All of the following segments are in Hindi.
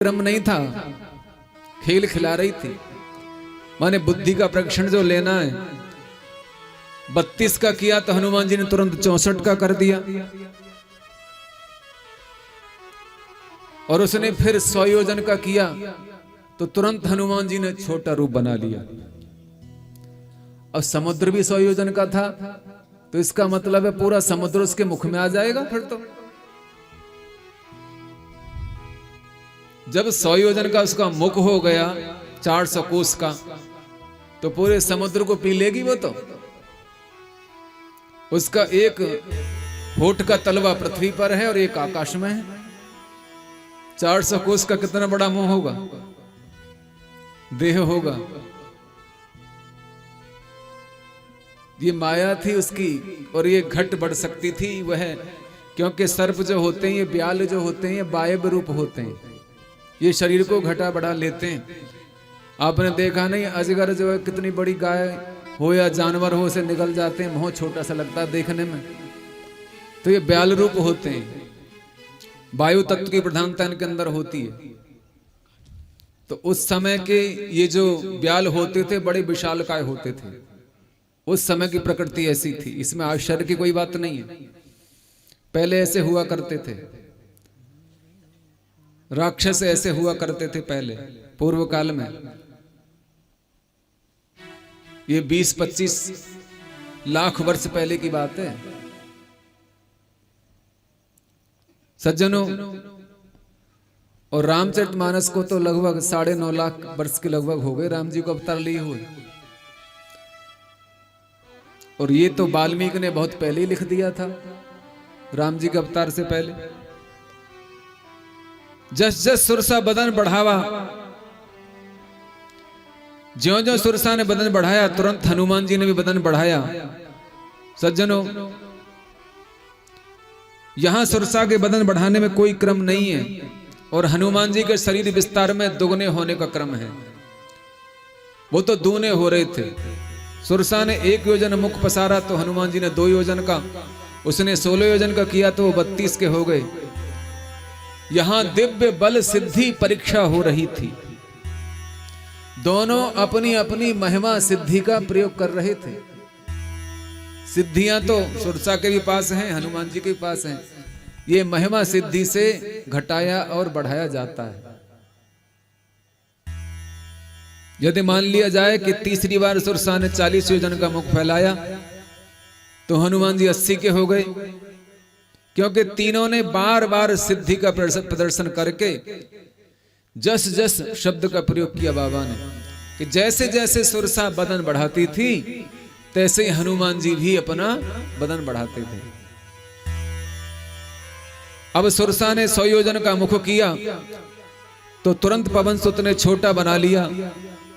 क्रम नहीं था, खेल खिला रही थी। माने बुद्धि का परीक्षण जो लेना है, 32 का किया तो हनुमान जी ने तुरंत 64 का कर दिया, और उसने फिर 100 योजन का किया तो तुरंत हनुमान जी ने छोटा रूप बना लिया। अब समुद्र भी 100 योजन का था, तो इसका मतलब है पूरा समुद्र उसके मुख में आ जाएगा। फिर तो जब 100 योजन का उसका मुख हो गया 400 कोस का, तो पूरे समुद्र को पी लेगी वो। तो उसका एक होठ का तलवा पृथ्वी पर है और एक आकाश में है। 400 कोस का कितना बड़ा मुंह होगा, देह होगा। ये माया थी उसकी, और ये घट बढ़ सकती थी वह, क्योंकि सर्प जो होते हैं, ये ब्याल जो होते हैं, ये वायव्य रूप होते हैं, ये शरीर को घटा बढ़ा लेते हैं। आपने देखा नहीं, अजगर जो है कितनी बड़ी गाय हो या जानवर हो, उसे निकल जाते हैं, मुंह छोटा सा लगता है देखने में, तो ये ब्याल रूप होते हैं। वायु तत्व की प्रधानता इनके अंदर होती है। तो उस समय के ये जो ब्याल होते थे बड़े विशालकाय होते थे। उस समय की प्रकृति ऐसी थी, इसमें आश्चर्य की कोई बात नहीं है। पहले ऐसे हुआ करते थे, राक्षस ऐसे हुआ करते थे पहले पूर्व काल में। ये 20-25 लाख वर्ष पहले की बात है सज्जनों। और रामचरितमानस को तो लगभग 9.5 लाख वर्ष के लगभग हो गए राम जी को अवतार लिए हुए। और ये तो वाल्मीकि ने बहुत पहले ही लिख दिया था, राम जी के अवतार से पहले। जस जस सुरसा बदन बढ़ावा, ज्यों ज्यों सुरसा ने बदन बढ़ाया, तुरंत हनुमान जी ने भी बदन बढ़ाया। सज्जनों, यहां सुरसा के बदन बढ़ाने में कोई क्रम नहीं है, और हनुमान जी के शरीर विस्तार में दुगने होने का क्रम है। वो तो दूने हो रहे थे। सुरसा ने 1 योजन मुख पसारा तो हनुमान जी ने 2 योजन का, उसने 16 योजन का किया तो वो 32 के हो गए। यहां दिव्य बल सिद्धि परीक्षा हो रही थी। दोनों अपनी अपनी महिमा सिद्धि का प्रयोग कर रहे थे। सिद्धियां तो सुरसा के भी पास हैं, हनुमान जी के पास हैं। ये महिमा सिद्धि से घटाया और बढ़ाया जाता है। यदि मान लिया जाए कि तीसरी बार सुरसा ने 40 योजन का मुख फैलाया तो हनुमान जी 80 के हो गए, क्योंकि तीनों ने बार बार सिद्धि का प्रदर्शन करके जस जस शब्द का प्रयोग किया बाबा ने, कि जैसे जैसे सुरसा बदन बढ़ाती थी तैसे ही हनुमान जी भी अपना बदन बढ़ाते थे। अब सुरसा ने 100 योजन का मुख किया तो तुरंत पवन सुत ने छोटा बना लिया,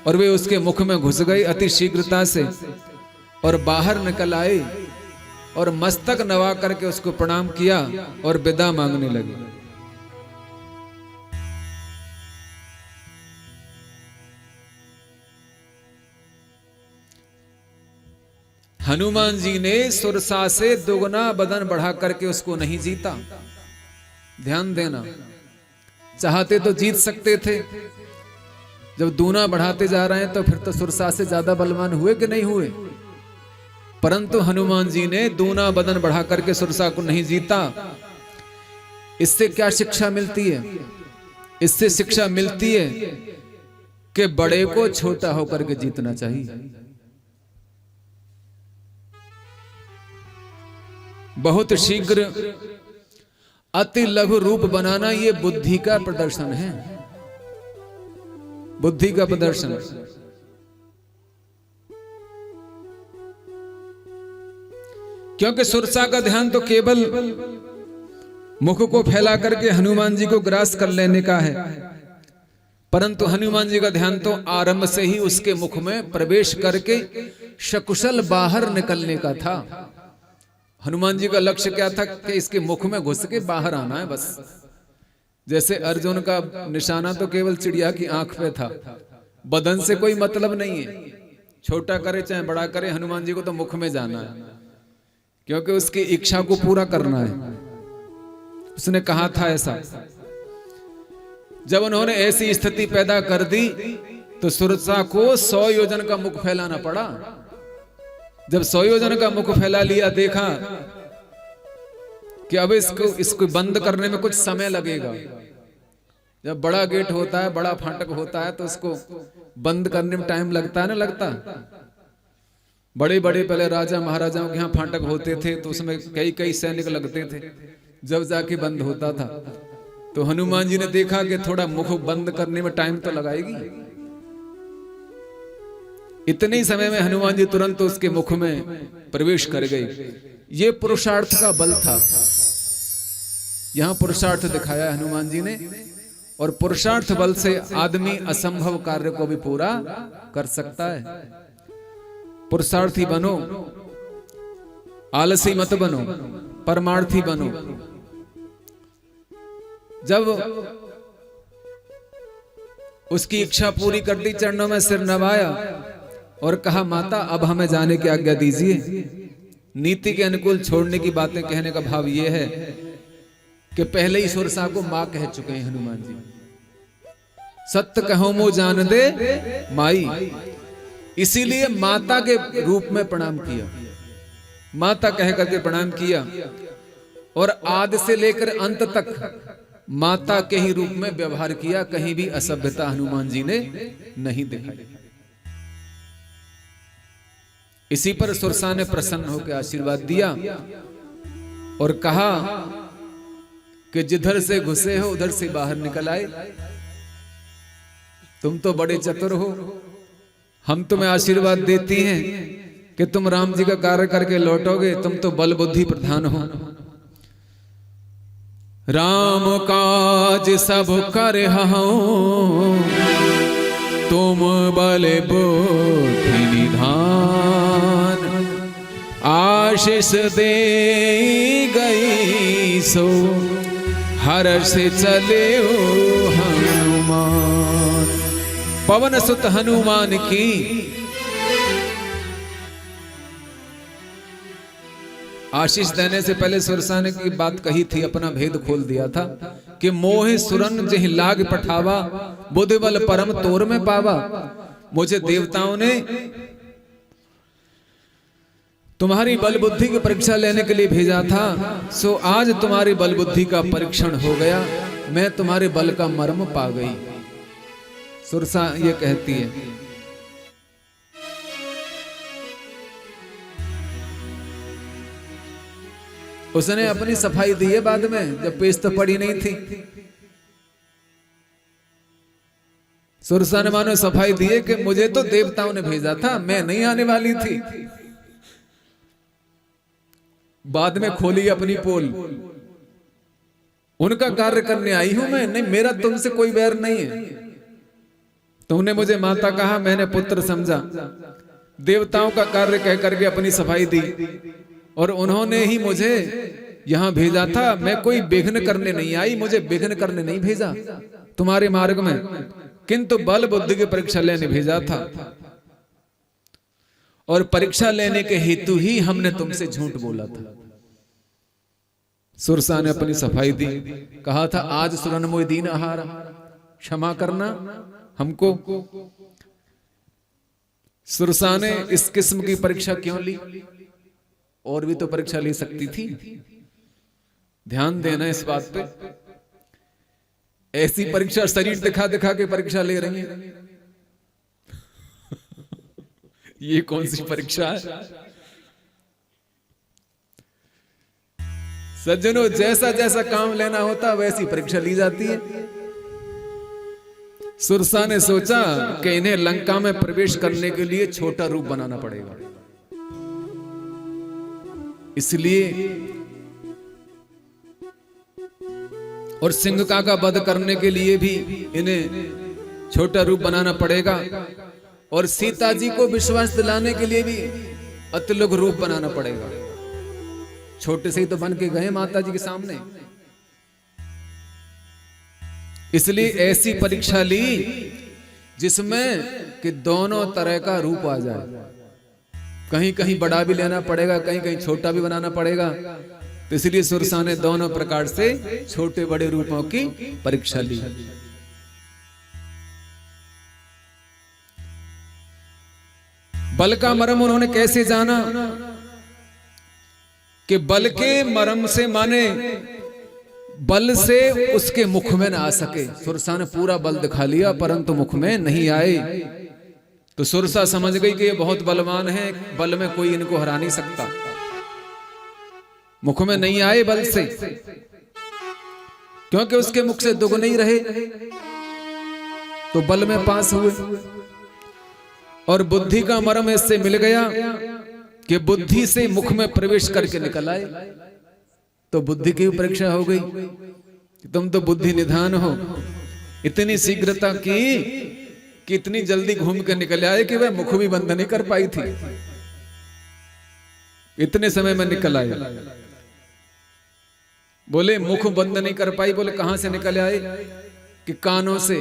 और वे उसके मुख में घुस गए अति शीघ्रता से, और बाहर निकल आए और मस्तक नवा करके उसको प्रणाम किया और विदा मांगने लगे। हनुमान जी ने सुरसा से दुगना बदन बढ़ा करके उसको नहीं जीता। ध्यान देना, चाहते तो जीत सकते थे। जब दूना बढ़ाते जा रहे हैं तो फिर तो सुरसा से ज्यादा बलवान हुए कि नहीं हुए, परंतु हनुमान जी ने दूना बदन बढ़ा करके सुरसा को नहीं जीता। इससे क्या शिक्षा मिलती है? इससे शिक्षा मिलती है कि बड़े को छोटा होकर के जीतना चाहिए। बहुत शीघ्र अति लघु रूप बनाना ये बुद्धि का प्रदर्शन है, बुद्धि का प्रदर्शन। क्योंकि सुरसा का ध्यान तो केवल मुख को फैला करके हनुमान जी को ग्रास कर लेने का है, परंतु हनुमान जी का ध्यान तो आरंभ से ही उसके मुख में प्रवेश करके सकुशल बाहर निकलने का था। हनुमान जी का लक्ष्य क्या था कि इसके मुख में घुस के बाहर आना है बस। जैसे अर्जुन का निशाना तो केवल चिड़िया की आंख पे था, बदन से कोई मतलब नहीं है। छोटा करे चाहे बड़ा करे, हनुमान जी को तो मुख में जाना है, क्योंकि उसकी इच्छा को पूरा करना है। उसने कहा था ऐसा जब उन्होंने ऐसी स्थिति पैदा कर दी तो सुरसा को 100 योजन का मुख फैलाना पड़ा। जब 100 योजन का मुख फैला लिया, देखा कि अब इसको बंद करने में कुछ समय लगेगा। जब बड़ा गेट होता है, बड़ा फाटक होता है, तो उसको बंद करने में टाइम लगता है ना, लगता। बड़े बड़े पहले राजा महाराजाओं के यहाँ फाटक होते थे तो उसमें कई कई सैनिक लगते थे, जब जाके बंद होता था। तो हनुमान जी ने देखा कि थोड़ा मुख बंद करने में टाइम तो लगाएगी। इतने ही समय में हनुमान जी तुरंत उसके मुख में प्रवेश कर गए। ये पुरुषार्थ का बल था। यहां पुरुषार्थ दिखाया हनुमान जी ने, और पुरुषार्थ बल से आदमी असंभव कार्य को भी पूरा कर सकता है। पुरुषार्थी बनो, आलसी मत बनो, परमार्थी बनो। जब उसकी इच्छा पूरी कर दी, चरणों में सिर नवाया और कहा, माता अब हमें जाने की आज्ञा दीजिए। नीति के अनुकूल छोड़ने की बातें कहने का भाव यह है कि पहले ही सुरसा को मां कह चुके हैं हनुमान जी। सत्य कहो मो जान दे माई, इसीलिए माता के रूप में प्रणाम किया, माता कह करके प्रणाम किया, और आदि से लेकर अंत तक माता के ही रूप में व्यवहार किया। कहीं भी असभ्यता हनुमान जी ने नहीं दिखाई। इसी पर सुरसा ने प्रसन्न होकर आशीर्वाद दिया और कहा कि जिधर से घुसे हो उधर से बाहर निकल आए। तुम तो बड़े चतुर हो, हम तुम्हें आशीर्वाद देती हैं कि तुम राम जी का कार्य करके लौटोगे। तुम तो बल बुद्धि प्रधान हो। राम काज सब कर हूं, तुम बल बुद्धि निधान। आशीष दे गई सो हर्ष चले हनुमान। पवन सुत हनुमान की आशीष देने से पहले सुरसा ने की बात कही थी, अपना भेद खोल दिया था कि मोह सुरन जहि लाग पठावा, बुद्धि बल परम तोर में पावा। मुझे देवताओं ने तुम्हारी बल बुद्धि की परीक्षा लेने के लिए भेजा था, सो आज तुम्हारी बल बुद्धि का परीक्षण हो गया। मैं तुम्हारे बल का मर्म पा गई। सुरसा ये कहती है। उसने अपनी सफाई दी है बाद में, जब पेश तो पड़ी नहीं थी। सुरसा ने मानो सफाई दी है कि मुझे तो देवताओं ने भेजा था, मैं नहीं आने वाली थी। बाद में खोली अपनी पोल, उनका कार्य करने आई हूं मैं, नहीं मेरा तुमसे कोई बैर नहीं है। तुमने मुझे माता कहा, मैंने पुत्र समझा। देवताओं का कार्य कह करके अपनी सफाई दी, और उन्होंने ही मुझे यहां भेजा था। मैं कोई विघ्न करने नहीं आई, मुझे विघ्न करने नहीं भेजा तुम्हारे मार्ग में, किंतु बल बुद्धि की परीक्षा लेने भेजा था। और परीक्षा लेने के हेतु ही हमने तुमसे झूठ बोला था। सुरसा ने अपनी सफाई दी, कहा था आज सुरन मोय दीन आहारा, क्षमा करना हमको। सुरसा ने इस किस्म की परीक्षा क्यों ली? और भी तो परीक्षा ले सकती थी। ध्यान देना इस बात पे। ऐसी परीक्षा शरीर दिखा दिखा के परीक्षा ले रही है। ये कौन सी परीक्षा है? सज्जनों, जैसा जैसा काम लेना होता वैसी परीक्षा ली जाती है। सुरसा ने सोचा कि इन्हें लंका में प्रवेश करने के लिए छोटा रूप बनाना पड़ेगा, इसलिए और सिंहका का वध करने के लिए भी इन्हें छोटा रूप बनाना पड़ेगा, और सीता जी को विश्वास दिलाने के लिए भी अतिलोक रूप बनाना पड़ेगा। छोटे से ही तो बन के गए माता जी के सामने, इसलिए ऐसी परीक्षा ली जिसमें कि दोनों तरह का रूप आ जाए। कहीं कहीं बड़ा भी लेना पड़ेगा, कहीं कहीं छोटा भी बनाना पड़ेगा। तो इसलिए सुरसा ने दोनों प्रकार से छोटे बड़े रूपों की परीक्षा ली। बल का मर्म उन्होंने कैसे जाना कि बल के मर्म से माने बल से उसके मुख में ना आ सके। सुरसा ने पूरा बल दिखा लिया परंतु मुख में नहीं आए। तो सुरसा समझ गई कि ये बहुत बलवान है, बल में कोई इनको हरा नहीं सकता। मुख में नहीं आए बल से, क्योंकि उसके मुख से दुग नहीं रहे, तो बल में पास हुए। और बुद्धि का मर्म इससे मिल गया कि बुद्धि से मुख में प्रवेश करके निकल आए। तो बुद्धि की परीक्षा हो गई, तुम तो बुद्धि निधान हो। इतनी शीघ्रता की कि इतनी जल्दी घूम के निकल आए कि वह मुख भी बंद नहीं कर पाई थी, इतने समय में निकल आए। बोले मुख बंद नहीं कर पाई, बोले कहां से निकल आए कि कानों से,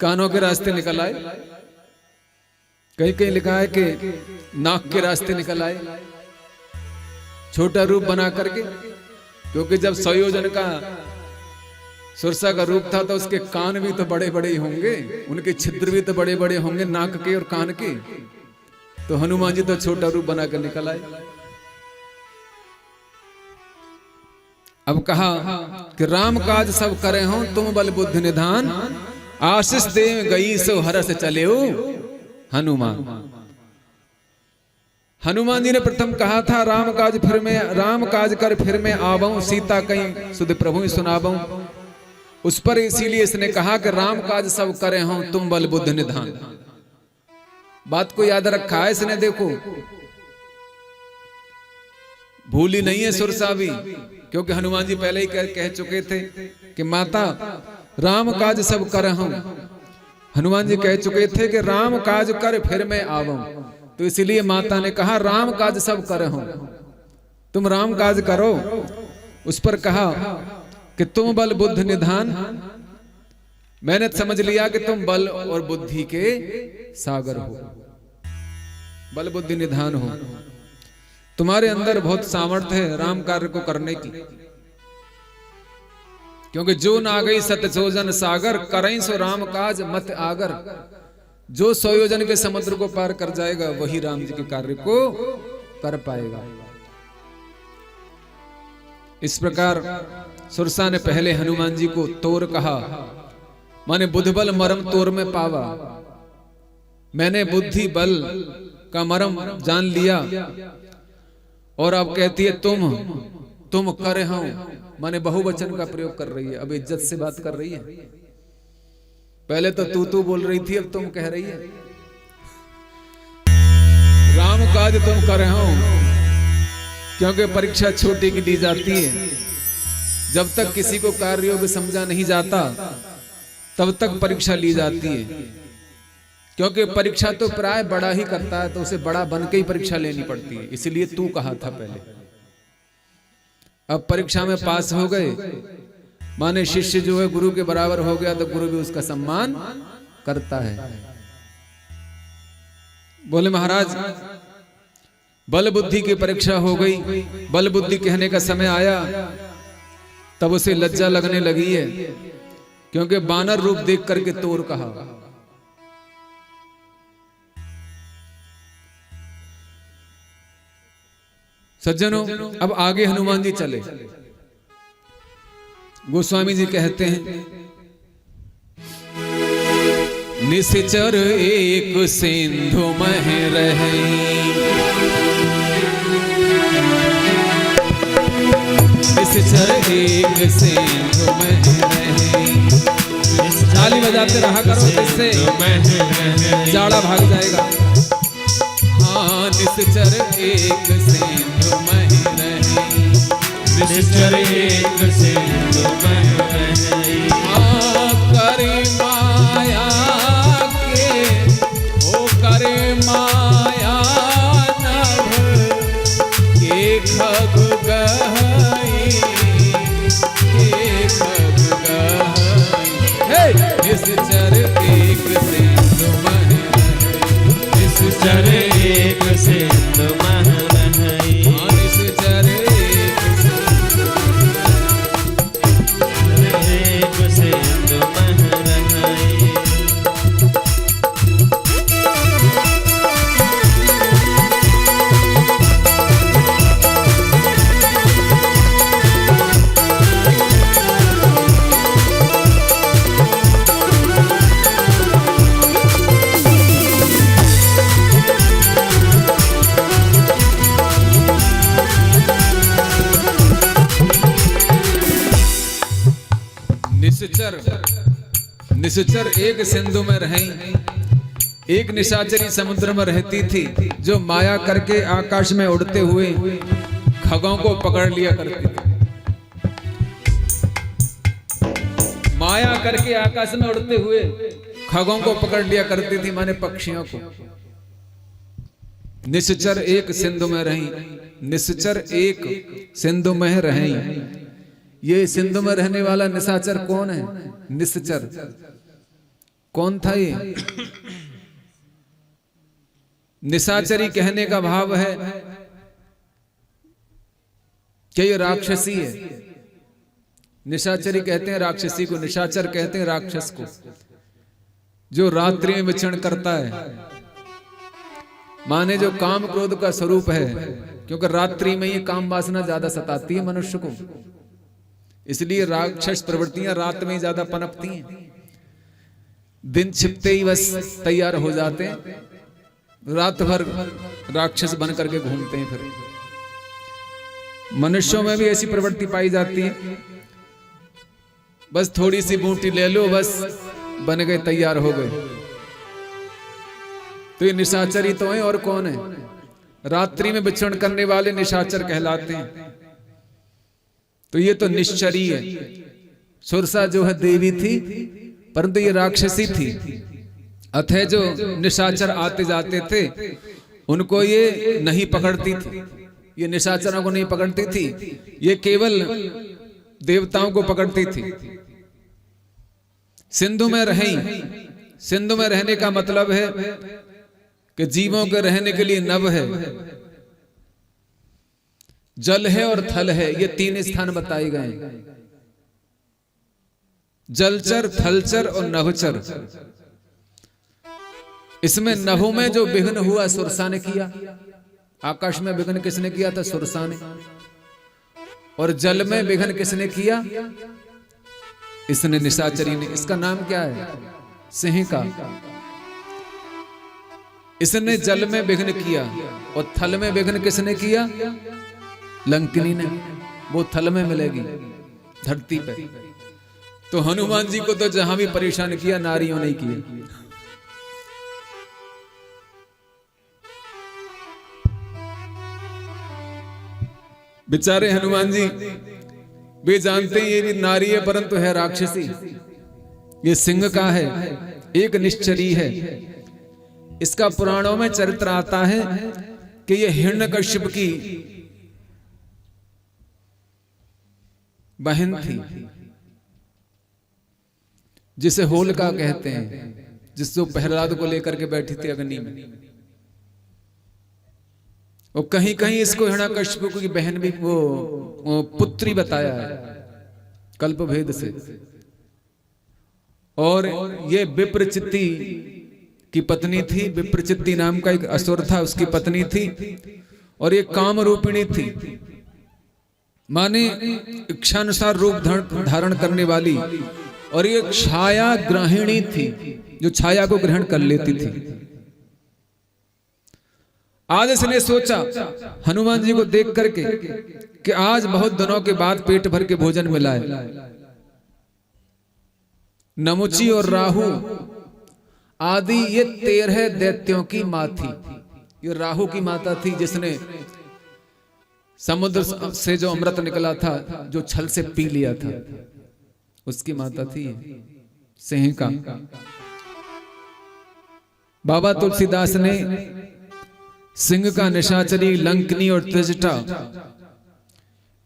कानों के रास्ते निकल आए। कहीं कहीं लिखा है कि नाक के रास्ते निकल आए, छोटा रूप बना करके, क्योंकि जब संयोजन का सुरसा का रूप था तो उसके कान भी तो बड़े बड़े ही होंगे, उनके छिद्र भी तो बड़े बड़े होंगे नाक के और कान के। तो हनुमान जी तो छोटा रूप बना कर निकल आए। अब कहा कि राम काज सब करे हो तुम बल बुद्धि निधान, आशीष दे गई सो हरस चले हो हनुमान। हनुमान जी ने प्रथम कहा था राम काज कर फिर मैं आवऊं, सीता कहीं सुध प्रभु ही सुनावऊं। उस पर इसीलिए इसने कहा कि राम काज सब करे हो तुम बल बुद्धि निधान। बात को याद रखा है इसने, देखो भूली नहीं है सुरसा भी, क्योंकि हनुमान जी पहले ही कह चुके थे कि माता राम काज सब कर हूं। हनुमान जी कह चुके थे कि राम काज कर फिर मैं आवऊं, तो इसलिए माता ने कहा राम काज सब कर हूं, तुम राम काज करो। उस पर कहा कि तुम बल बुद्धि निधान। मैंने समझ लिया कि तुम बल और बुद्धि के सागर हो, बल बुद्धि निधान हो, तुम्हारे अंदर बहुत सामर्थ्य है राम कार्य को करने की। क्योंकि जो ना गई सतयोजन सागर, करें सो राम काज मत आगर। जो संयोजन के समुद्र को पार कर जाएगा वही राम जी के कार्य को कर पाएगा। इस प्रकार सुरसा ने पहले हनुमान जी को तोर कहा, माने बुद्ध बल मरम तोर में पावा। मैंने बुद्धि बल का मरम जान लिया। और अब कहती है तुम करे हूं, माने बहुवचन का प्रयोग कर रही है, अब इज्जत से बात कर रही है। पहले तो तू बोल रही थी, अब तुम कह रही है। राम काज तुम करे हूं, क्योंकि परीक्षा छोटी की दी जाती है। जब तक किसी को कार्य योग्य समझा नहीं जाता तब तक परीक्षा ली जाती है। क्योंकि परीक्षा तो प्राय बड़ा ही करता है, तो उसे बड़ा बन के ही परीक्षा लेनी पड़ती है। इसलिए तू कहा था पहले। अब परीक्षा में पास हो गए, माने शिष्य जो है गुरु के बराबर हो गया, तो गुरु भी उसका सम्मान करता है। बोले महाराज बल बुद्धि की परीक्षा हो गई, बल बुद्धि कहने का समय आया, तब उसे लज्जा लगने लगी है, क्योंकि बानर रूप देख करके तोर कहा। सज्जनों, अब आगे हनुमान जी चले। गोस्वामी जी कहते हैं, निश्चर एक सिंधु मह रहे, निश्चर एक सिंधु मह रहे। ताली बजाते रहा करो, इससे जाड़ा भाग जाएगा। हाँ, निश्चर एक सिंधु मह रहे, निश्चर एक सिंधु मह रहे। हाँ, करे माया के, ओ करे माया नभ के खग गहई, के खग गहई। निश्चर एक सिंधु मह रहे, निश्चर एक सिंधु मह रहे। निश्चर एक सिंधु मह रहे। निश्चर एक सिंधु में रहीं। एक निशाचरी समुद्र में रहती थी जो माया करके आकाश में उड़ते हुए खगों को पकड़ लिया करती थी। माया करके आकाश में उड़ते हुए खगों को पकड़ लिया करती थी, माने पक्षियों को। निश्चर एक सिंधु में रहीं, निश्चर एक सिंधु में रहीं। ये सिंधु में रहने वाला निशाचर कौन है? निश्चर कौन था ये? निशाचरी कहने का भाव है कि ये राक्षसी है। निशाचरी कहते हैं राक्षसी को, निशाचर कहते हैं राक्षस को, जो रात्रि में विचरण करता है, माने जो काम क्रोध का स्वरूप है। क्योंकि रात्रि में ये काम वासना ज्यादा सताती है मनुष्य को, इसलिए राक्षस प्रवृत्तियां रात में ज्यादा पनपती हैं। दिन छिपते ही बस तैयार हो जाते हैं, रात भर राक्षस बन करके घूमते हैं। फिर मनुष्यों में भी ऐसी प्रवृत्ति पाई जाती है, बस थोड़ी सी बूटी ले लो, बस बन गए, तैयार हो गए। तो ये निशाचरी तो है, और कौन है? रात्रि में विचरण करने वाले निशाचर कहलाते हैं। तो ये तो निश्चरी है। सुरसा जो है देवी थी, परंतु ये राक्षसी थी। अतः जो निशाचर आते जाते थे उनको ये नहीं पकड़ती थी, ये निशाचरों को नहीं पकड़ती थी, ये केवल देवताओं को पकड़ती थी। सिंधु में रहीं, सिंधु में रहने का मतलब है कि जीवों के रहने के लिए नभ है, जल है और थल है, ये तीन स्थान बताए गए। जलचर, थलचर और नभचर। इसमें नभों में जो विघ्न हुआ सुरसा ने किया। आकाश में विघ्न किसने किया था? सुरसा ने। और जल में विघ्न किसने किया? इसने, निशाचरी ने। इसका नाम क्या है? सिंह का। इसने जल में विघ्न किया और थल में विघ्न किसने किया? लंकिनी ने। वो थल में मिलेगी धरती पे। तो हनुमान जी को तो जहां भी परेशान किया, नारियों ने किया। बेचारे हनुमान जी वे जानते हैं ये भी नारी है, परंतु है राक्षसी। ये सिंह का है, एक निश्चरी है। इसका पुराणों में चरित्र आता है कि ये हिरण्यकश्यप की बहन थी, जिसे होलिका कहते हैं, जिसको प्रहलाद को लेकर के बैठी थी अग्नि में। और कहीं कहीं इसको हिरण्यकश्यप की बहन भी वो पुत्री बताया है कल्प भेद से। और ये विप्रचित्ति की पत्नी थी। विप्रचित्ति नाम का एक असुर था, उसकी पत्नी थी। और ये काम रूपिणी थी, माने इच्छानुसार रूप धारण करने वाली। और ये छाया ग्रहिणी थी, जो छाया को ग्रहण कर लेती थी। आज इसने सोचा हनुमान जी को देख करके कि आज बहुत दिनों के बाद पेट भर के भोजन मिला है। नमुची और राहु आदि ये 13 दैत्यों की मां थी। ये राहु की माता थी, जिसने समुद्र से जो अमृत निकला था, जो छल से पी लिया था, उसकी माता थी सिंह का। बाबा तुलसीदास ने सिंह का, निशाचरी, लंकिनी और त्रिजटा,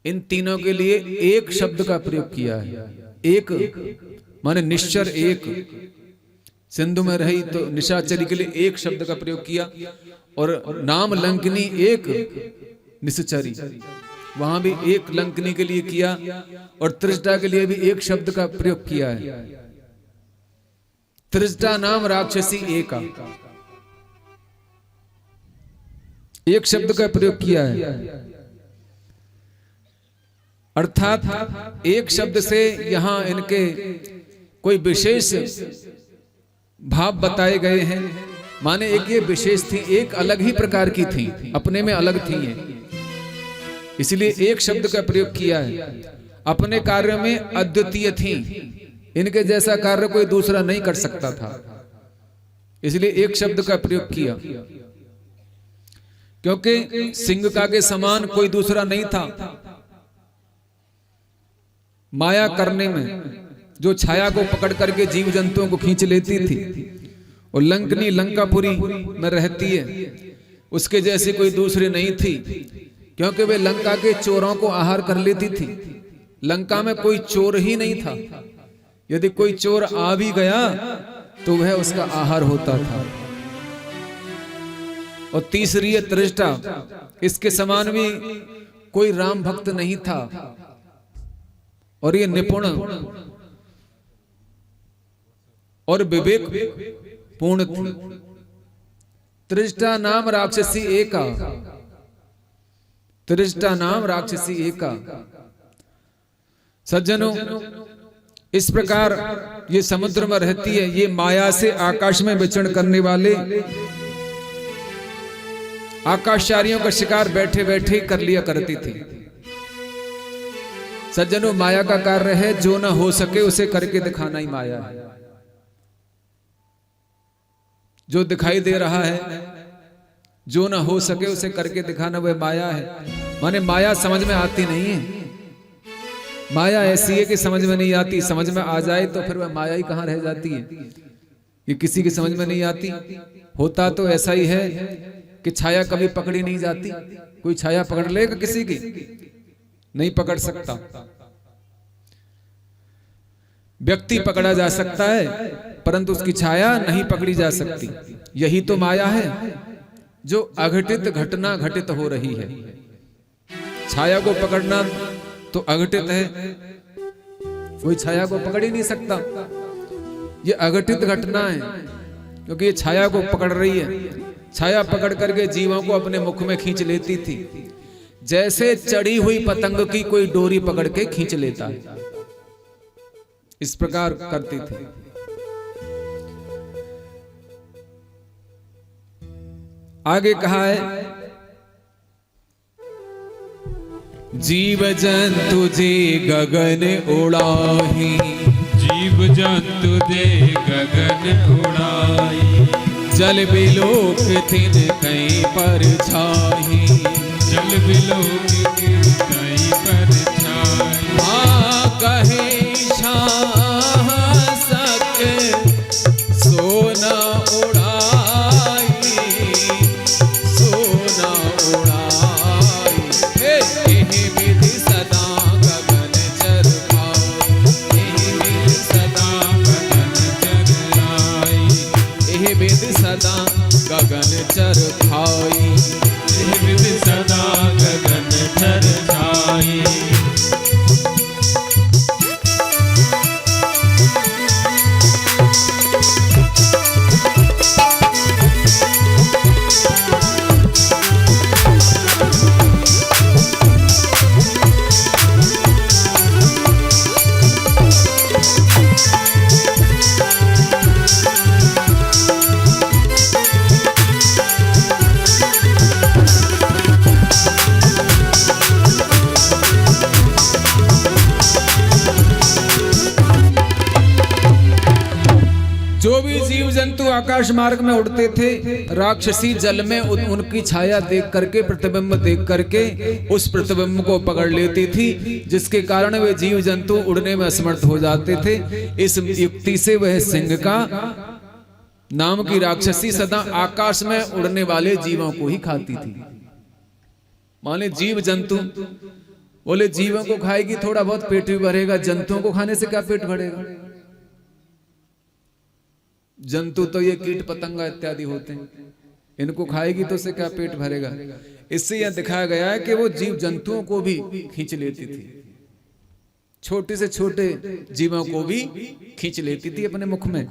इन तीनों के लिए एक शब्द का प्रयोग किया है। एक माने निश्चर, एक। सिंधु में रही तो निशाचरी के लिए एक शब्द का प्रयोग किया। और नाम लंकिनी, एक निश्चरी, वहां भी एक लंकिनी के लिए किया। और त्रिजटा के लिए भी एक शब्द का प्रयोग किया है। त्रिजटा नाम राक्षसी एक का, एक शब्द का प्रयोग किया है। अर्थात एक शब्द से यहां इनके कोई विशेष भाव बताए गए हैं। माने एक ये विशेष थी, एक अलग ही प्रकार की थी, अपने में अलग थी ये, इसलिए एक शब्द का प्रयोग किया है। अपने कार्य में अद्वितीय थी, इनके जैसा कार्य कोई दूसरा नहीं कर सकता था, इसलिए एक शब्द का प्रयोग किया, क्योंकि सिंह के समान कोई दूसरा नहीं था माया करने में, जो छाया को पकड़ करके जीव जंतुओं को खींच लेती थी। और लंकनी लंकापुरी में रहती है, उसके जैसी कोई दूसरी नहीं थी, क्योंकि वे लंका के चोरों को आहार कर लेती थी। लंका में कोई चोर ही नहीं था, यदि कोई चोर आ भी गया तो वह उसका आहार होता था। और तीसरी है त्रिष्ठा, इसके समान भी कोई राम भक्त नहीं था, और ये निपुण और विवेक पूर्ण थी। त्रिष्ठा नाम राक्षसी एका, त्रिष्ठा नाम राक्षसी एका। सज्जनों, इस प्रकार ये समुद्र में रहती है, ये माया से आकाश में विचरण करने वाले आकाशचारियों का शिकार बैठे बैठे कर लिया करती थी। सज्जनों, माया का कार्य है जो ना हो सके उसे करके दिखाना ही माया है। जो दिखाई दे रहा है, जो ना हो सके उसे करके दिखाना, वह माया है। माने माया समझ में आती नहीं है। माया ऐसी है कि समझ में नहीं आती, समझ में आ जाए तो फिर वह माया ही कहां रह जाती है। ये किसी की समझ में नहीं आती। होता तो ऐसा ही है कि छाया कभी पकड़ी नहीं जाती। कोई छाया पकड़ लेगा किसी की? नहीं पकड़ सकता। व्यक्ति पकड़ा जा सकता है, परंतु उसकी छाया नहीं पकड़ी जा सकती। यही तो माया है, जो अघटित घटना घटित हो रही है। छाया को पकड़ना तो अघटित है, कोई छाया को पकड़ ही नहीं सकता। ये अघटित घटना है, क्योंकि ये छाया को पकड़ रही है। छाया पकड़ करके जीवों को अपने मुख में खींच लेती थी, जैसे चढ़ी हुई पतंग की कोई डोरी पकड़ के खींच लेता है, इस प्रकार करती थी। आगे कहा है, जीव जंतु जे गगन उड़ाही, जीव जंतु जे गगन उड़ाई, जल बिलोक थिन कहीं पर छाही, जल बिलोक थिन कहीं पर छाई। कहे सक सोना उड़ाई, सोना उड़ाई। एहि विधि सदा गगन चरखाई, एहि विधि सदा गगन चरखाई, एहि विधि सदा गगन चरखाई, एहि विधि सदा गगन चरखाई। जो भी जीव जंतु आकाश मार्ग में उड़ते थे, राक्षसी जल में उनकी छाया देख करके, प्रतिबिंब देख करके उस प्रतिबिंब को पकड़ लेती थी, जिसके कारण वे जीव जंतु उड़ने में असमर्थ हो जाते थे। इस युक्ति से वह सिंह का नाम की राक्षसी सदा आकाश में उड़ने वाले जीवों को ही खाती थी। माने जीव जंतु, बोले जीवों को खाएगी थोड़ा बहुत पेट भी भरेगा, जंतुओं को खाने से क्या पेट भरेगा? जंतु तो ये कीट पतंगा इत्यादि होते हैं, इनको खाएगी तो उससे क्या पेट भरेगा? इससे यह दिखाया गया है कि वो जीव जंतुओं को भी खींच लेती थी, छोटे से छोटे जीवों को भी खींच लेती थी अपने मुख में।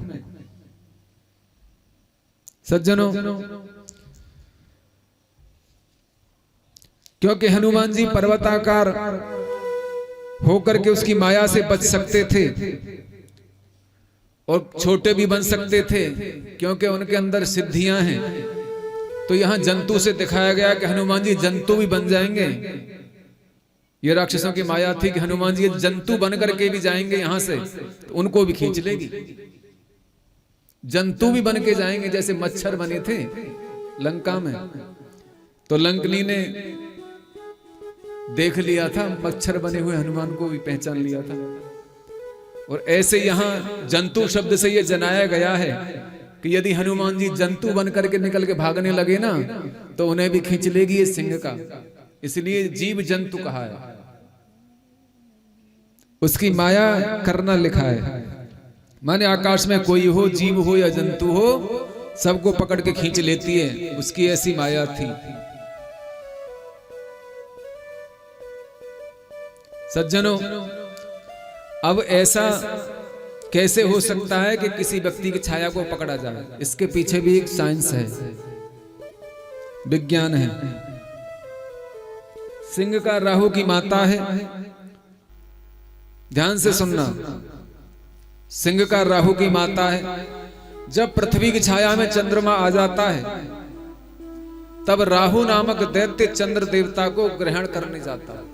सज्जनों, क्योंकि हनुमान जी पर्वताकार होकर के उसकी माया से बच सकते थे और छोटे भी बन सकते थे, क्योंकि उनके अंदर सिद्धियां हैं। तो यहां जंतु से दिखाया गया कि हनुमान जी जंतु भी बन जाएंगे, ये राक्षसों की माया थी कि हनुमान जी जंतु बन करके भी जाएंगे यहां से तो उनको भी खींच लेगी। जंतु भी बन के जाएंगे, जैसे मच्छर बने थे लंका में, तो लंकनी ने देख लिया था, मच्छर बने हुए हनुमान को भी पहचान लिया था। और ऐसे यहां जंतु शब्द से यह जनाया गया है कि यदि हनुमान जी जंतु बन करके निकल के भागने लगे ना तो उन्हें भी खींच लेगी ये सिंह का, इसलिए जीव जंतु कहा है। उसकी माया करना लिखा है, माने आकाश में कोई हो, जीव हो या जंतु हो, सबको पकड़ के खींच लेती है, उसकी ऐसी माया थी। सज्जनों, अब ऐसा कैसे हो सकता है कि किसी व्यक्ति की छाया को पकड़ा जाए? इसके पीछे भी एक साइंस है, विज्ञान है। सिंह का राहु की माता है, ध्यान से सुनना, सिंह का राहु की माता है। जब पृथ्वी की छाया में चंद्रमा आ जाता है तब राहु नामक दैत्य चंद्र देवता को ग्रहण करने जाता है।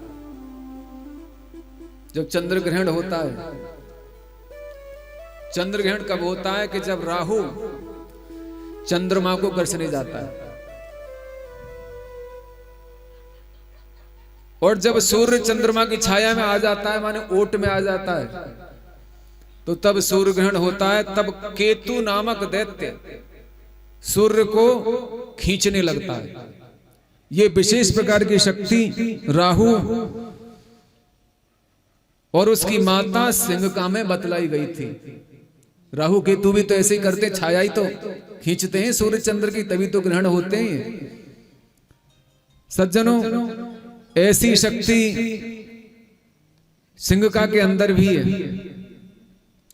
जब चंद्र ग्रहण होता है, चंद्र ग्रहण कब होता है कि जब राहु चंद्रमा को ग्रसने जाता है, और जब सूर्य चंद्रमा की छाया में आ जाता है, माने ओट में आ जाता है, तो तब सूर्य ग्रहण होता है। तब केतु नामक दैत्य सूर्य को खींचने लगता है। यह विशेष प्रकार की शक्ति राहु और उसकी माता सिंह में बतलाई गई थी। राहु केतु भी तो ऐसे ही करते, छाया ही तो खींचते हैं सूर्य चंद्र की, तभी तो ग्रहण होते हैं। सज्जनों, ऐसी शक्ति सिंह के अंदर भी है।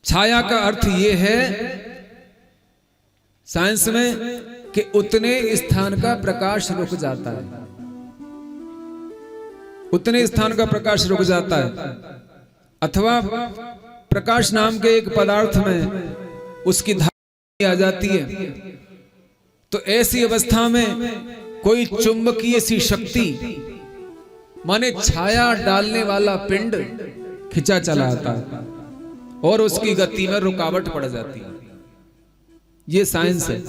छाया का अर्थ यह है साइंस में कि उतने स्थान का प्रकाश रुक जाता है, उतने स्थान का प्रकाश रुक जाता है, अथवा प्रकाश नाम के एक पदार्थ में उसकी धारा आ जाती है। तो ऐसी अवस्था में कोई चुंबकीय सी शक्ति, माने छाया डालने वाला पिंड खिंचा चला आता है और उसकी गति में रुकावट पड़ जाती है। ये साइंस है।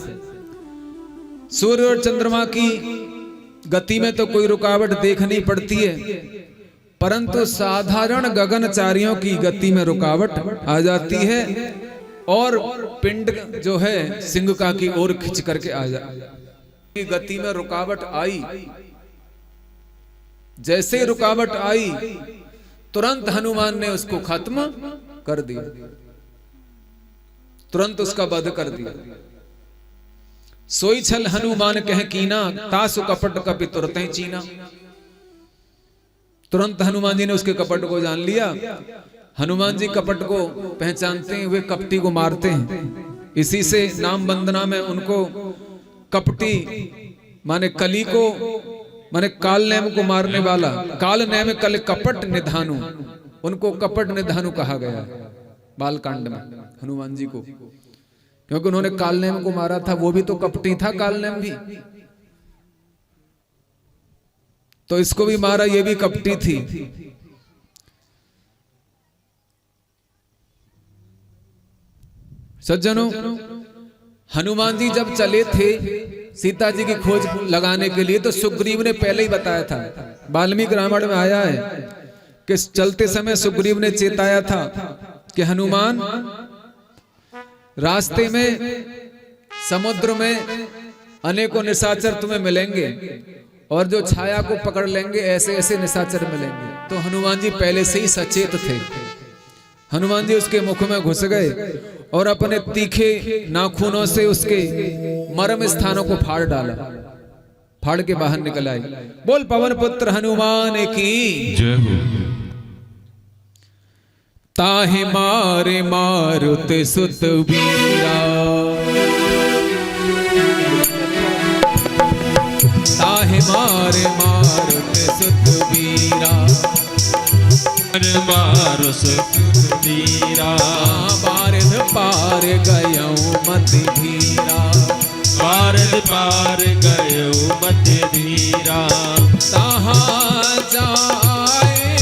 सूर्य और चंद्रमा की गति में तो कोई रुकावट देखनी पड़ती है, परंतु साधारण गगनचारियों की गति में रुकावट आ जाती है और पिंड जो है सिंह की ओर खिंच करके आ जाती है। गति में रुकावट आई, जैसे रुकावट आई तुरंत हनुमान ने उसको खत्म कर दिया, तुरंत उसका वध कर दिया। सोई छल हनुमान कह कीना, तासु कपट कपि तुरते चीना। तुरंत हनुमान जी ने उसके कपट को जान लिया। हनुमान जी कपट को पहचानते हैं, वे कपटी को मारते हैं। इसी से नाम वंदना में उनको कपटी माने कली को, माने काल नेम को मारने वाला, काल नेम कल कपट निधानु, उनको कपट निधानु कहा गया बालकांड में हनुमान जी को, क्योंकि उन्होंने कालनेम को मारा था। वो भी तो कपटी था, कालनेम भी, तो इसको भी मारा, ये भी कपटी थी। सज्जनों, हनुमान जी जब चले थे सीता जी की खोज लगाने के लिए, तो सुग्रीव ने पहले ही बताया था, वाल्मीकि रामायण में आया है कि चलते समय सुग्रीव ने चेताया था कि हनुमान, रास्ते में समुद्र में अनेकों निशाचर तुम्हें मिलेंगे और जो छाया को पकड़ लेंगे ऐसे ऐसे निशाचर मिलेंगे। तो हनुमान जी पहले से ही सचेत थे। हनुमान जी उसके मुख में घुस गए और अपने तीखे नाखूनों से उसके मर्म स्थानों को फाड़ डाला, फाड़ के बाहर निकल आई। बोल पवन पुत्र हनुमान की जय हो। ताहे मारे मारुत सुत वीरा, ताहे मारे मारुत सुत वीरा, मारो सुत वीरा, बारिद पार गयो मत धीरा, बारिद पार गयो मत धीरा, तहाँ जाए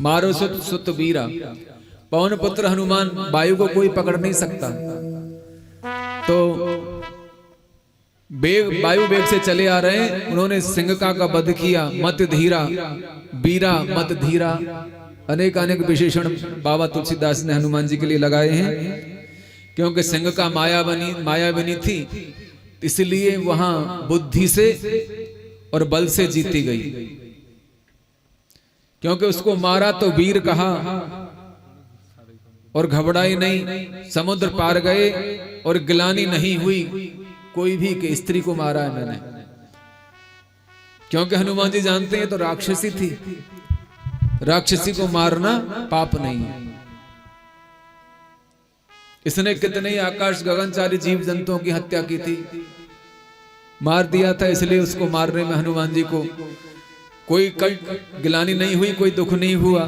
मारो सुत सुत वीरा। पवन पुत्र हनुमान, वायु को कोई पकड़ नहीं सकता, तो वायु वेग से चले आ रहे हैं। उन्होंने सिंहका का वध किया। मत धीरा, वीरा मत धीरा, अनेक अनेक विशेषण बाबा तुलसीदास ने हनुमान जी के लिए लगाए हैं, क्योंकि सिंह का मायाविनी थी, इसलिए वहां बुद्धि से और बल से जीती गई। क्योंकि उसको मारा तो वीर कहा और घबराई नहीं, समुद्र पार गए और गिलानी नहीं हुई कोई भी कि स्त्री को मारा है मैंने, क्योंकि हनुमान जी जानते हैं तो राक्षसी थी, राक्षसी को मारना पाप नहीं है। इसने कितने ही आकाश गगनचारी जीव जंतुओं की हत्या की थी, मार दिया था, इसलिए उसको मारने में हनुमान जी को कोई गिलानी नहीं हुई, कोई दुख नहीं हुआ,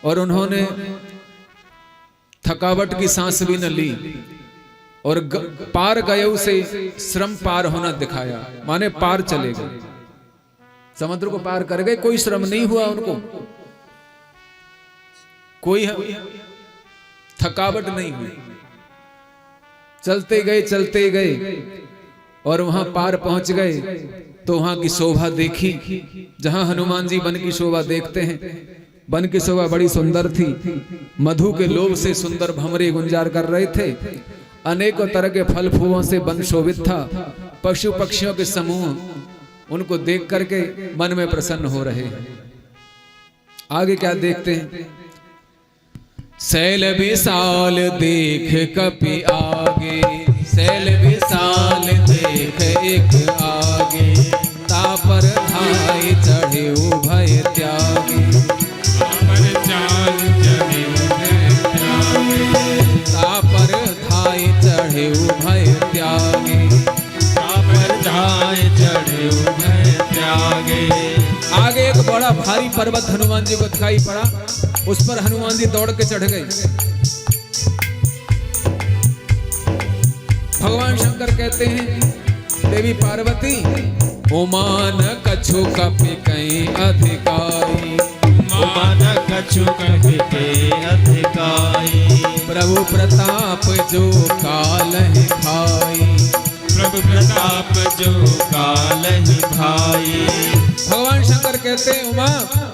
और उन्होंने थकावट की सांस भी न ली और पार गए उसे श्रम पार होना दिखाया, माने पार चले गए, समुद्र को पार कर गए, कोई श्रम नहीं हुआ उनको, कोई थकावट नहीं हुई, चलते गए और वहां पार पहुंच गए तो वहां की शोभा देखी। जहां हनुमान जी वन की शोभा देखते हैं, वन की शोभा बड़ी सुंदर थी, मधु के लोभ से सुंदर भंवरे गुंजार कर रहे थे, अनेकों तरह के फल फूलों से वन शोभित था, पशु पक्षियों के समूह उनको देख करके मन में प्रसन्न हो रहे हैं। आगे क्या देखते हैं? शैल विशाल देख कपि आगे, शैल विशाल देख एक आगे, तापर धाय चढ़े उभय त्यागे, तापर चाल चढ़े उभय त्यागे, तापर धाय चढ़े उभय त्यागे, तापर धाय चढ़े उभय त्यागे। आगे एक बड़ा भारी पर्वत हनुमान जी को दिखाई पड़ा, उस पर हनुमान जी दौड़ के चढ़ गए। भगवान शंकर कहते हैं देवी पार्वती, उमान कछु कपि कहीं अधिकारी, उमान कछु कपि कहीं अधिकारी, प्रभु प्रताप जो कालहि भाई, प्रभु प्रताप जो कालहि भाई। भगवान शंकर कहते हैं उमा,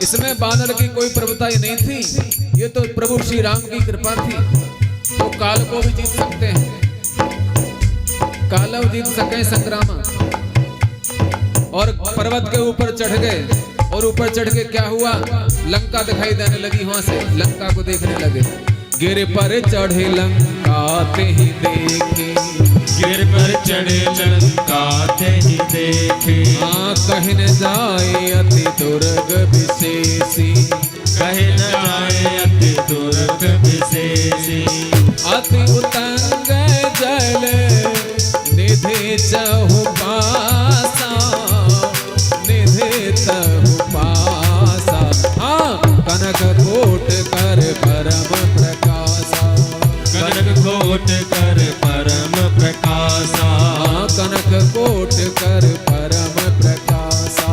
इसमें बानर की कोई प्रभुता ही नहीं थी, ये तो प्रभु श्री राम की कृपा थी, तो काल को भी जीत सकते हैं, कालव जीत सके संग्राम। और पर्वत के ऊपर चढ़ गए, और ऊपर चढ़ के क्या हुआ, लंका दिखाई देने लगी, वहां से लंका को देखने लगे। गिर पर चढ़े लंका ते ही देखे, गिर पर चढ़े लंका ते ही देखे, हाँ कहीं न जाए अति दुर्ग विशेषी, कहीं न जाए अति दुर्ग विशेषी, अति उतंग जल निधि चहु पासा, निधि चहु पासा, हाँ कनक कोट कर परम प्रकाशा, कनक कोट कर परम प्रकाशा, कनक कोट कर परम प्रकाशा,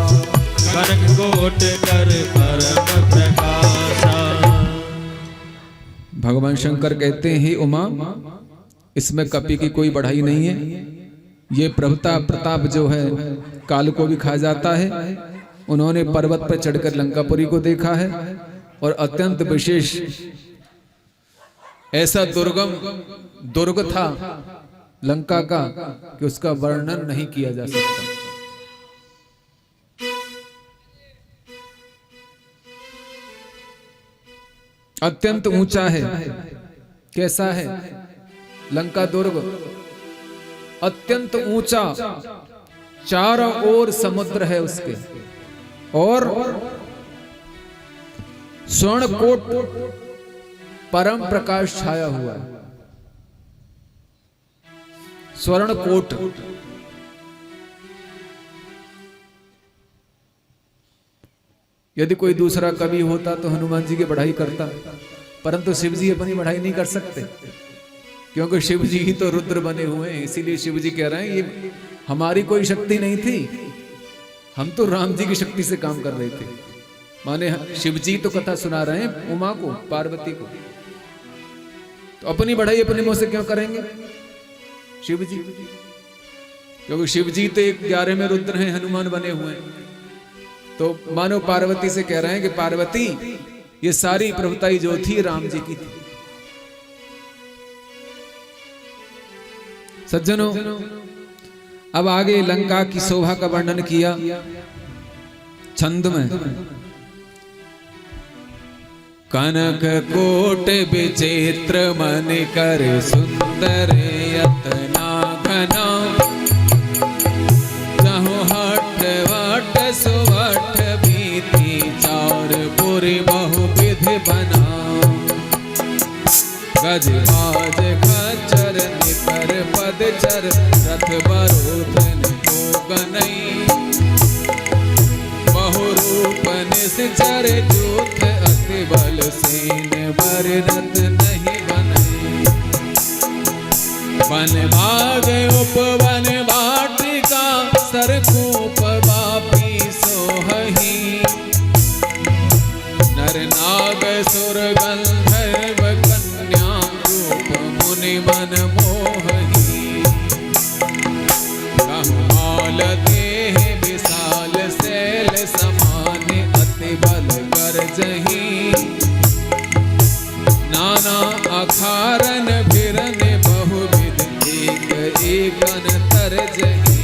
कनक कोट कर परम प्रकाशा। भगवान शंकर कहते हैं उमा, इसमें कपि की कोई बढ़ाई नहीं है, ये प्रभुता प्रताप जो है काल को भी खा जाता है। उन्होंने पर्वत पर चढ़कर लंकापुरी को देखा है, और अत्यंत विशेष ऐसा दुर्गम दुर्ग था लंका का कि उसका वर्णन नहीं किया जा सकता। अत्यंत ऊंचा है। कैसा है लंका दुर्ग? अत्यंत ऊंचा, चारों ओर समुद्र है उसके, और स्वर्णकोट परम प्रकाश छाया हुआ है। स्वर्णकोट, यदि कोई दूसरा कवि होता तो हनुमान जी की बढ़ाई करता, परंतु शिव जी अपनी बढ़ाई नहीं कर सकते, क्योंकि शिव जी ही तो रुद्र बने हुए हैं। इसीलिए शिव जी कह रहे हैं ये हमारी कोई शक्ति नहीं थी, हम तो राम जी की शक्ति से काम कर रहे थे। माने शिवजी तो कथा सुना रहे हैं उमा को, पार्वती को, तो अपनी बढ़ाई अपने मुंह से क्यों करेंगे शिवजी? क्योंकि शिवजी तो 11 में रुद्र हैं, हनुमान बने हुए हैं। तो मानो पार्वती से कह रहे हैं कि पार्वती ये सारी प्रभुताई जो थी राम जी की थी। सज्जनों, अब आगे लंका की शोभा का वर्णन किया छंद में। कनक कोट विचित्र मन कर सुंदर यतना घना, जहु हट वट सुवट बीती चार पुरी बहु विधि बना, गज बाज खच्चर निकर पदचर रथ बरोधन को गनई, बहुरूप निश्चर जूथ अति बल सेन बर रथ नहीं बनई, वन भाग उपवन वाटिका सरकूप वापी सोहही, नर नाग सुर गंधर्व कन्या रूप मुनि मन मोहही, कहमाल देह विशाल शैल समान अति बल गरजही, नाना अखारन भिरन बहुविध एक एकन तरजही,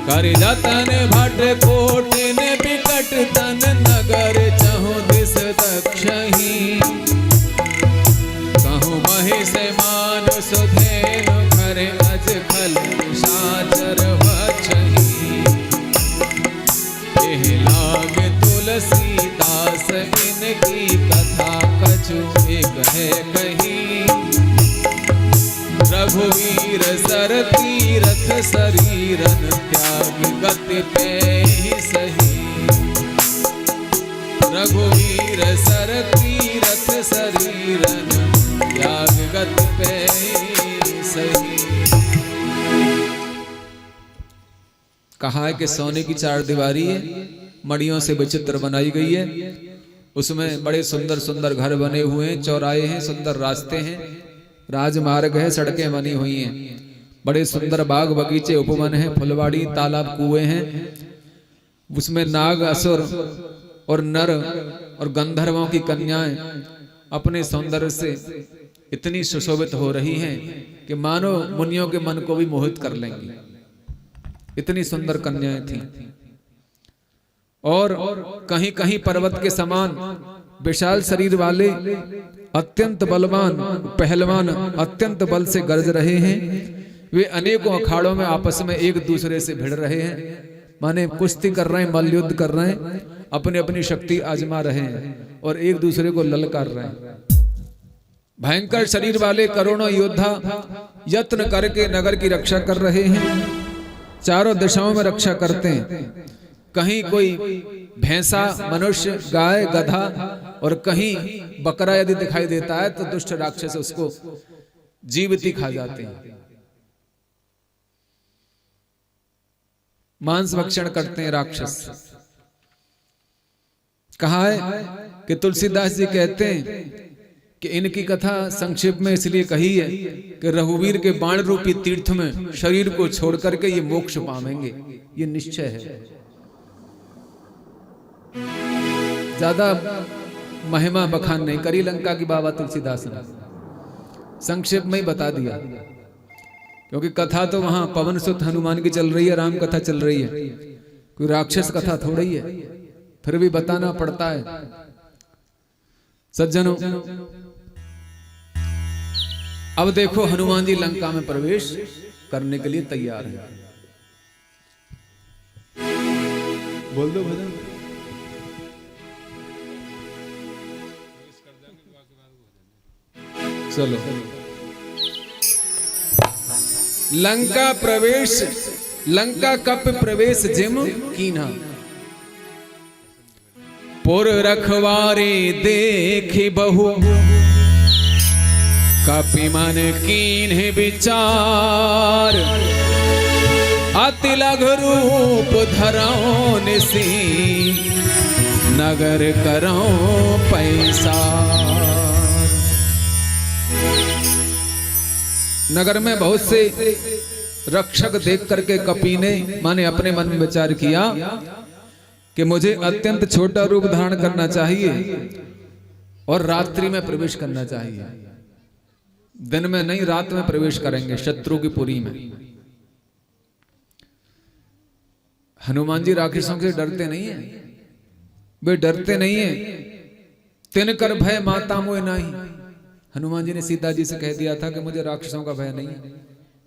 कर जतन भट कोटिन बिकट तन नगर चहु दिस दक्षही, कहूँ महिष मानु सुधेनु खरे अज खल साचर वचही, एह लाग तुलसीदास इनकी कथा कछु एक है कही, रघुवीर सर तीरथ शरीरन त्याग गति पे ही सही, रघुवीर सर तीरथ शरीरन त्याग गति पे ही सही। कहा है कि सोने की चार दीवारी है, मड़ियों से विचित्र बनाई गई है, उसमें बड़े सुंदर सुंदर घर बने हुए हैं, चौराहे हैं, सुंदर रास्ते हैं, राजमार्ग है, सड़कें बनी हुई हैं, बड़े सुंदर बाग बगीचे उपवन है, फुलवाड़ी तालाब कुएं हैं, उसमें नाग असुर और नर और गंधर्वों की कन्याएं अपने सौंदर्य से इतनी सुशोभित हो रही हैं कि मानो मुनियों के मन को भी मोहित कर लेंगी, इतनी सुंदर कन्याएं थीं। और कहीं कहीं पर्वत के समान विशाल शरीर वाले अत्यंत बलवान पहलवान अत्यंत बल से गरज रहे हैं, वे अनेकों अखाड़ों में आपस में एक दूसरे से भिड़ रहे हैं, माने कुश्ती कर रहे हैं, मल्लयुद्ध कर रहे हैं, अपनी अपनी शक्ति आजमा रहे हैं और एक दूसरे को ललकार रहे हैं। भयंकर शरीर वाले करोड़ों योद्धा यत्न करके नगर की रक्षा कर रहे हैं, चारों दिशाओं में रक्षा करते हैं, कहीं कोई भैंसा मनुष्य गाय गधा और कहीं बकरा यदि दिखाई देता है तो दुष्ट राक्षस उसको जीवित खा जाते हैं, मांस भक्षण करते हैं राक्षस। कहा है कि तुलसीदास जी कहते हैं कि इनकी कथा संक्षेप में इसलिए कही है कि रघुवीर के बाण रूपी तीर्थ में शरीर को छोड़ करके ये मोक्ष पावेंगे, ये निश्चय है। ज्यादा महिमा बखान नहीं करी लंका की बाबा तुलसीदास ने, संक्षेप में ही बता दिया, क्योंकि कथा तो वहां पवन सुत हनुमान की चल रही है, राम कथा चल रही है, कोई राक्षस कथा थोड़ी है, फिर भी बताना पड़ता है। सज्जनों, अब देखो हनुमान जी लंका में प्रवेश करने के लिए तैयार हैं। बोल दो भजन। चलो, लंका प्रवेश, लंका कप प्रवेश जिम कीन्हा, पुर रखवारे देखी बहु, कपि मन कीन्ह विचार, अति लघु रूप धरो निसी नगर करो पैसा। नगर में बहुत से रक्षक देख करके कपि ने माने अपने मन में विचार किया कि मुझे अत्यंत छोटा रूप धारण करना चाहिए और रात्रि में प्रवेश करना चाहिए। दिन में नहीं, रात में प्रवेश करेंगे शत्रु की पुरी में। हनुमान जी राक्षसों से डरते नहीं है, वे डरते नहीं है। तिन कर भय माता मोह नहीं। हनुमान जी ने सीता जी से कह दिया था कि मुझे राक्षसों का भय नहीं है।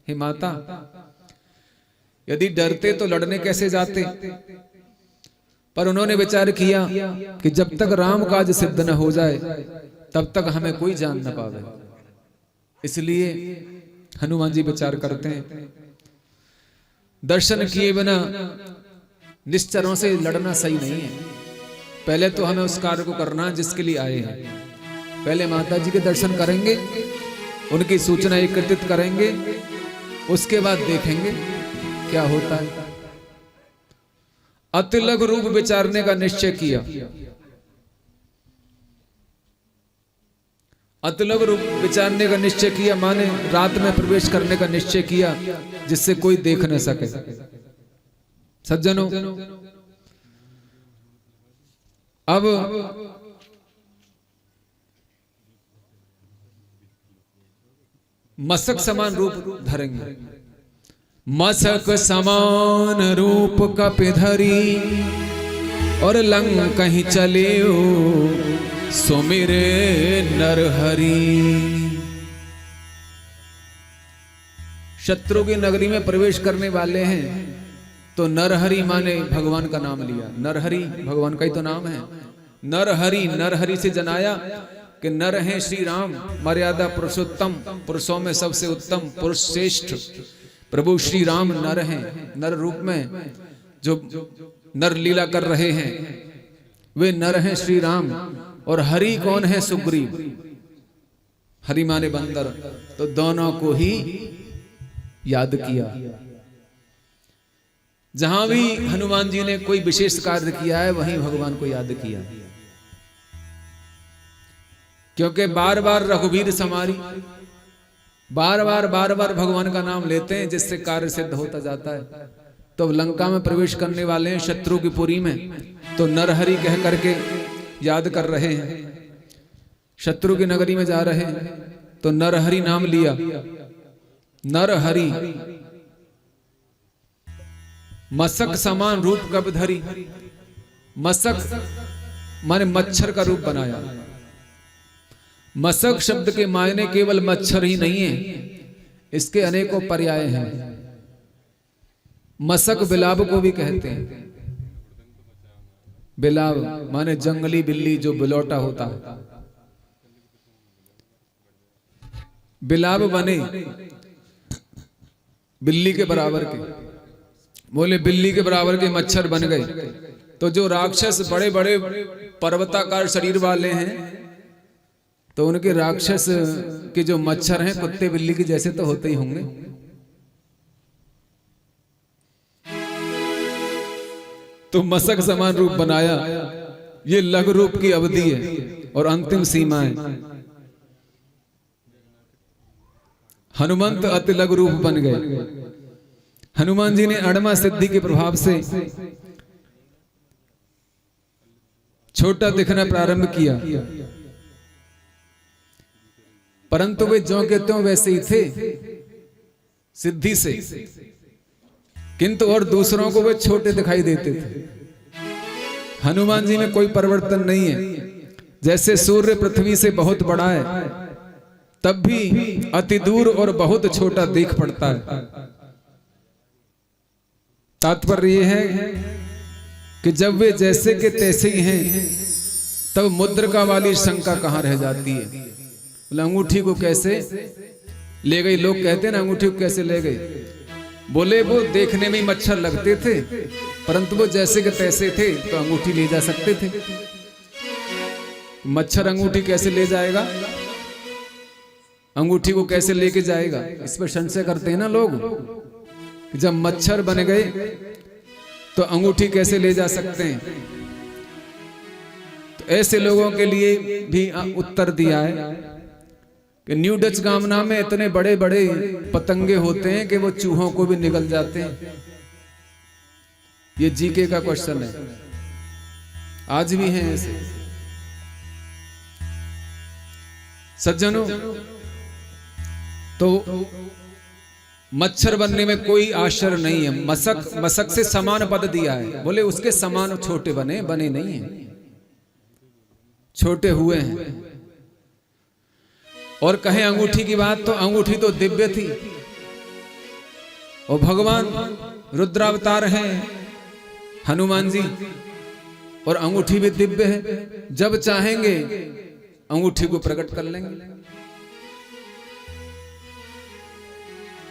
हे माता, यदि डरते तो लड़ने कैसे जाते। पर उन्होंने विचार किया कि जब तक राम काज सिद्ध न हो जाए तब तक हमें कोई जान न पावे। इसलिए हनुमान जी विचार करते हैं, दर्शन किए बिना निश्चरों से लड़ना सही नहीं है। पहले तो हमें उस कार्य को करना है जिसके लिए आए हैं। पहले माता जी के दर्शन करेंगे, उनकी सूचना एकत्रित करेंगे, उसके बाद देखेंगे क्या होता है। अति लघु रूप विचारने का निश्चय किया। अति लघु रूप विचारने का निश्चय किया माने रात में प्रवेश करने का निश्चय किया जिससे कोई देख न सके। सज्जनों, अब मशक समान रूप धरेंगे। मशक समान रूप कपिधरी और लंग कहीं चले सुमिरे नरहरि। शत्रु की नगरी में प्रवेश करने वाले हैं तो नरहरि माने भगवान का नाम लिया। नरहरि भगवान का ही तो नाम है। नरहरि, नरहरि से जनाया कि नर हैं श्री राम, मर्यादा पुरुषोत्तम, पुरुषों में सबसे उत्तम, पुरुष श्रेष्ठ प्रभु श्री राम नर हैं। नर रूप में जो नर लीला कर रहे हैं वे नर हैं श्री राम। और हरि कौन है? सुग्रीव। हरि माने बंदर। तो दोनों को ही याद किया। जहां भी हनुमान जी ने कोई विशेष कार्य किया है वहीं भगवान को याद किया। क्योंकि बार बार रघुवीर समारी, बार बार भगवान का नाम लेते हैं जिससे कार्य सिद्ध होता जाता है। तो लंका में प्रवेश करने वाले हैं शत्रु की पुरी में, तो नरहरि कह करके याद कर रहे हैं। शत्रु की नगरी में जा रहे हैं तो नरहरि नाम लिया। नरहरि मशक समान रूप कपिधरी। मशक माने मच्छर का रूप बनाया। मशक शब्द के मायने केवल मच्छर ही नहीं है, इसके अनेकों पर्याय हैं। मशक बिलाव को भी कहते हैं। बिलाव माने जंगली बिल्ली जो बिलौटा होता है। बिलाव बने बिल्ली के बराबर के, बोले बिल्ली के बराबर के मच्छर बन गए। तो जो राक्षस बड़े बड़े पर्वताकार शरीर वाले हैं तो उनके राक्षस के जो मच्छर हैं कुत्ते बिल्ली के जैसे तो होते ही होंगे। तो मशक समान रूप बनाया। ये लघु रूप की अवधि है और अंतिम सीमा है। हनुमंत अति लघु रूप बन गए। हनुमान जी ने अणमा सिद्धि के प्रभाव से छोटा दिखना प्रारंभ किया, परंतु वे ज्यों के त्यों वैसे ही थे सिद्धि से, किंतु और दूसरों को वे छोटे दिखाई देते थे। हनुमान जी में कोई परिवर्तन नहीं है। जैसे सूर्य पृथ्वी से बहुत बड़ा है तब भी अति दूर और बहुत छोटा दिख पड़ता है। तात्पर्य यह है कि जब वे जैसे के तैसे ही हैं तब मुद्रिका वाली शंका कहां रह जाती है। अंगूठी को कैसे ले गई? लोग कहते हैं ना अंगूठी को कैसे ले गई। बोले वो देखने में मच्छर लगते थे परंतु वो जैसे के तैसे थे तो अंगूठी ले जा सकते थे। मच्छर अंगूठी कैसे ले जाएगा? अंगूठी को कैसे लेके जाएगा? इस पर संशय करते हैं ना लोग। कि जब मच्छर बन गए तो अंगूठी कैसे ले जा सकते हैं। तो ऐसे लोगों के लिए भी उत्तर दिया है कि न्यू डच गामना में इतने बड़े बड़े पतंगे होते हैं कि वो चूहों को भी निगल जाते हैं। ये जीके का क्वेश्चन है, आज भी हैं ऐसे। सज्जनों, तो मच्छर बनने में कोई आश्चर्य नहीं है। मशक से समान पद दिया है, बोले उसके समान छोटे बने नहीं है, छोटे हुए हैं। और कहें अंगूठी की बात, तो अंगूठी तो दिव्य थी और भगवान रुद्रावतार हैं हनुमान जी, और अंगूठी भी दिव्य है। जब चाहेंगे अंगूठी को प्रकट कर लेंगे।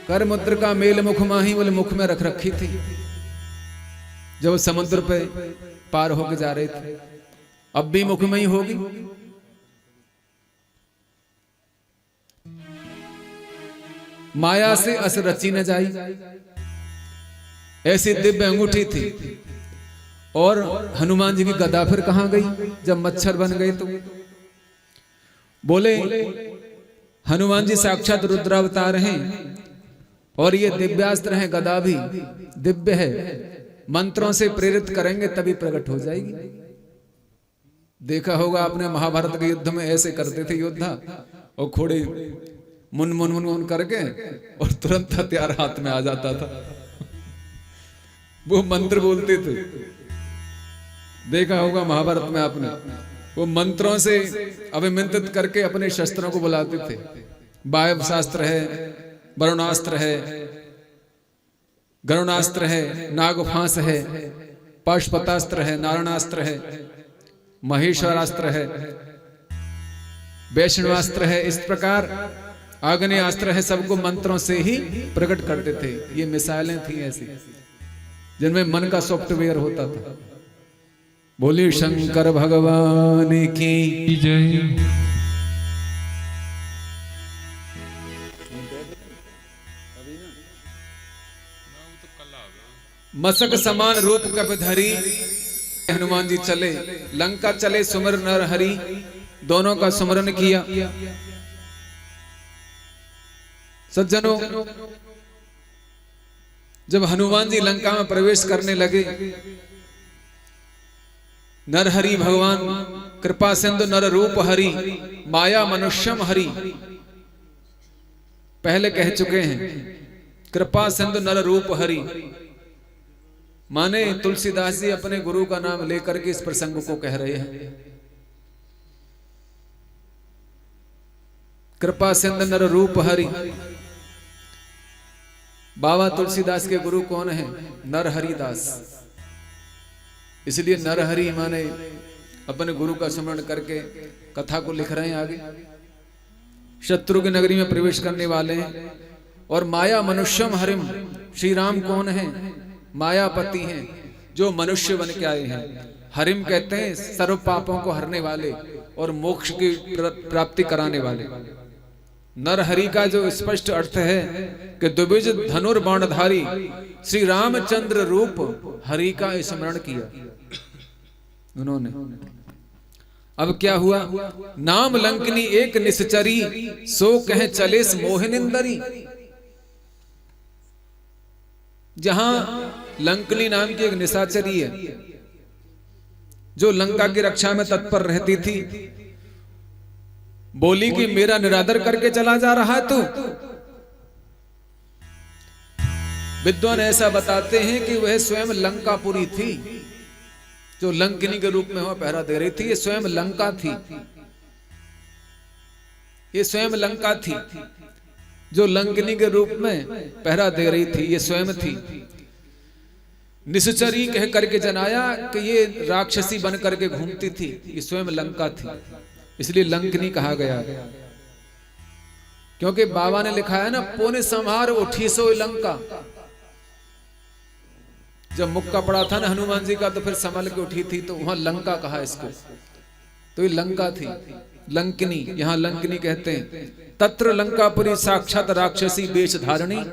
कर मुद्र का मेल मुख माही, बोले मुख में रख रखी थी जब समुद्र पे पार होके जा रहे थे। अब भी मुख में ही होगी। माया से अस रची न जाई, ऐसी दिव्य अंगूठी थी। और हनुमान जी की गदा फिर कहां गई जब मच्छर बन गई? तो बोले हनुमान जी साक्षात रुद्रावतार हैं और ये दिव्यास्त्र हैं, गदा भी दिव्य है। मंत्रों से प्रेरित करेंगे तभी प्रकट हो जाएगी। देखा होगा आपने महाभारत के युद्ध में ऐसे करते थे योद्धा, और घोड़े मुन मुन मुन मुन करके और तुरंत हथियार हाथ में आ जाता था। वो मंत्र बोलते थे, देखा होगा महाभारत में आपने। वो मंत्रों से अभिमंत्रित करके अपने शस्त्रों को बुलाते थे। वायव शास्त्र है, वरुणास्त्र है, गरुणास्त्र है, नागफांस है, पाशुपतास्त्र है, नारायणास्त्र है, महेश्वरास्त्र है, वैष्णवास्त्र है। इस प्रकार आग्नेयास्त्र है। सबको मंत्रों से ही प्रकट करते थे। ये मिसाइलें थी ऐसी जिनमें मन का सॉफ्टवेयर होता था। बोली शंकर भगवान की जय। मशक समान रूप कप धरी, हनुमान जी चले लंका चले, सुमर नर हरि, दोनों का सुमरन किया। सज्जनों, जब हनुमान जी लंका में प्रवेश करने लगे, नरहरि भगवान कृपा सिंधु नर रूप हरि, माया मनुष्यम हरि, पहले कह चुके हैं। कृपा सिंधु नर रूप हरि माने तुलसीदास जी अपने गुरु का नाम लेकर के इस प्रसंग को कह रहे हैं। कृपा सिंधु नर रूप हरि। बाबा तुलसीदास के गुरु कौन है? नरहरिदास। इसलिए नरहरि माने अपने गुरु का स्मरण करके कथा को लिख रहे हैं आगे। शत्रु की नगरी में प्रवेश करने वाले हैं। और माया मनुष्यम हरिम, श्री राम कौन है? मायापति हैं, जो मनुष्य बन के आए हैं। हरिम कहते हैं सर्व पापों को हरने वाले और मोक्ष की प्राप्ति कराने वाले। नरहरि का जो स्पष्ट अर्थ है कि द्विज धनुर्बाणधारी श्री रामचंद्र रूप हरि का स्मरण किया उन्होंने। अब क्या हुआ? नाम लंकनी एक निश्चरी, सो कहे चलेस मोहिनिंदरी। जहां लंकनी नाम की एक निशाचरी है जो लंका की रक्षा में तत्पर रहती थी, बोली कि मेरा निरादर करके चला जा रहा है तू। विद्वान ऐसा बताते हैं कि वह स्वयं लंकापुरी थी, जो लंकिनी के रूप में वह पहरा दे रही थी। ये स्वयं लंका थी, ये स्वयं लंका थी जो लंकिनी के रूप में पहरा दे रही थी। ये स्वयं थी। निश्चरी कह करके जनाया कि ये राक्षसी बन करके घूमती थी, ये स्वयं लंका थी, इसलिए लंकिनी कहा गया। क्योंकि बाबा ने लिखा है ना, पोने संहार उठी सो लंका। जब मुक्का पड़ा था ना हनुमान जी का, तो फिर संभल के उठी थी, तो वहां लंका कहा इसको। तो ये लंका थी, लंकिनी। यहां लंकिनी कहते हैं। तत्र लंकापुरी साक्षात राक्षसी वेश धारणी।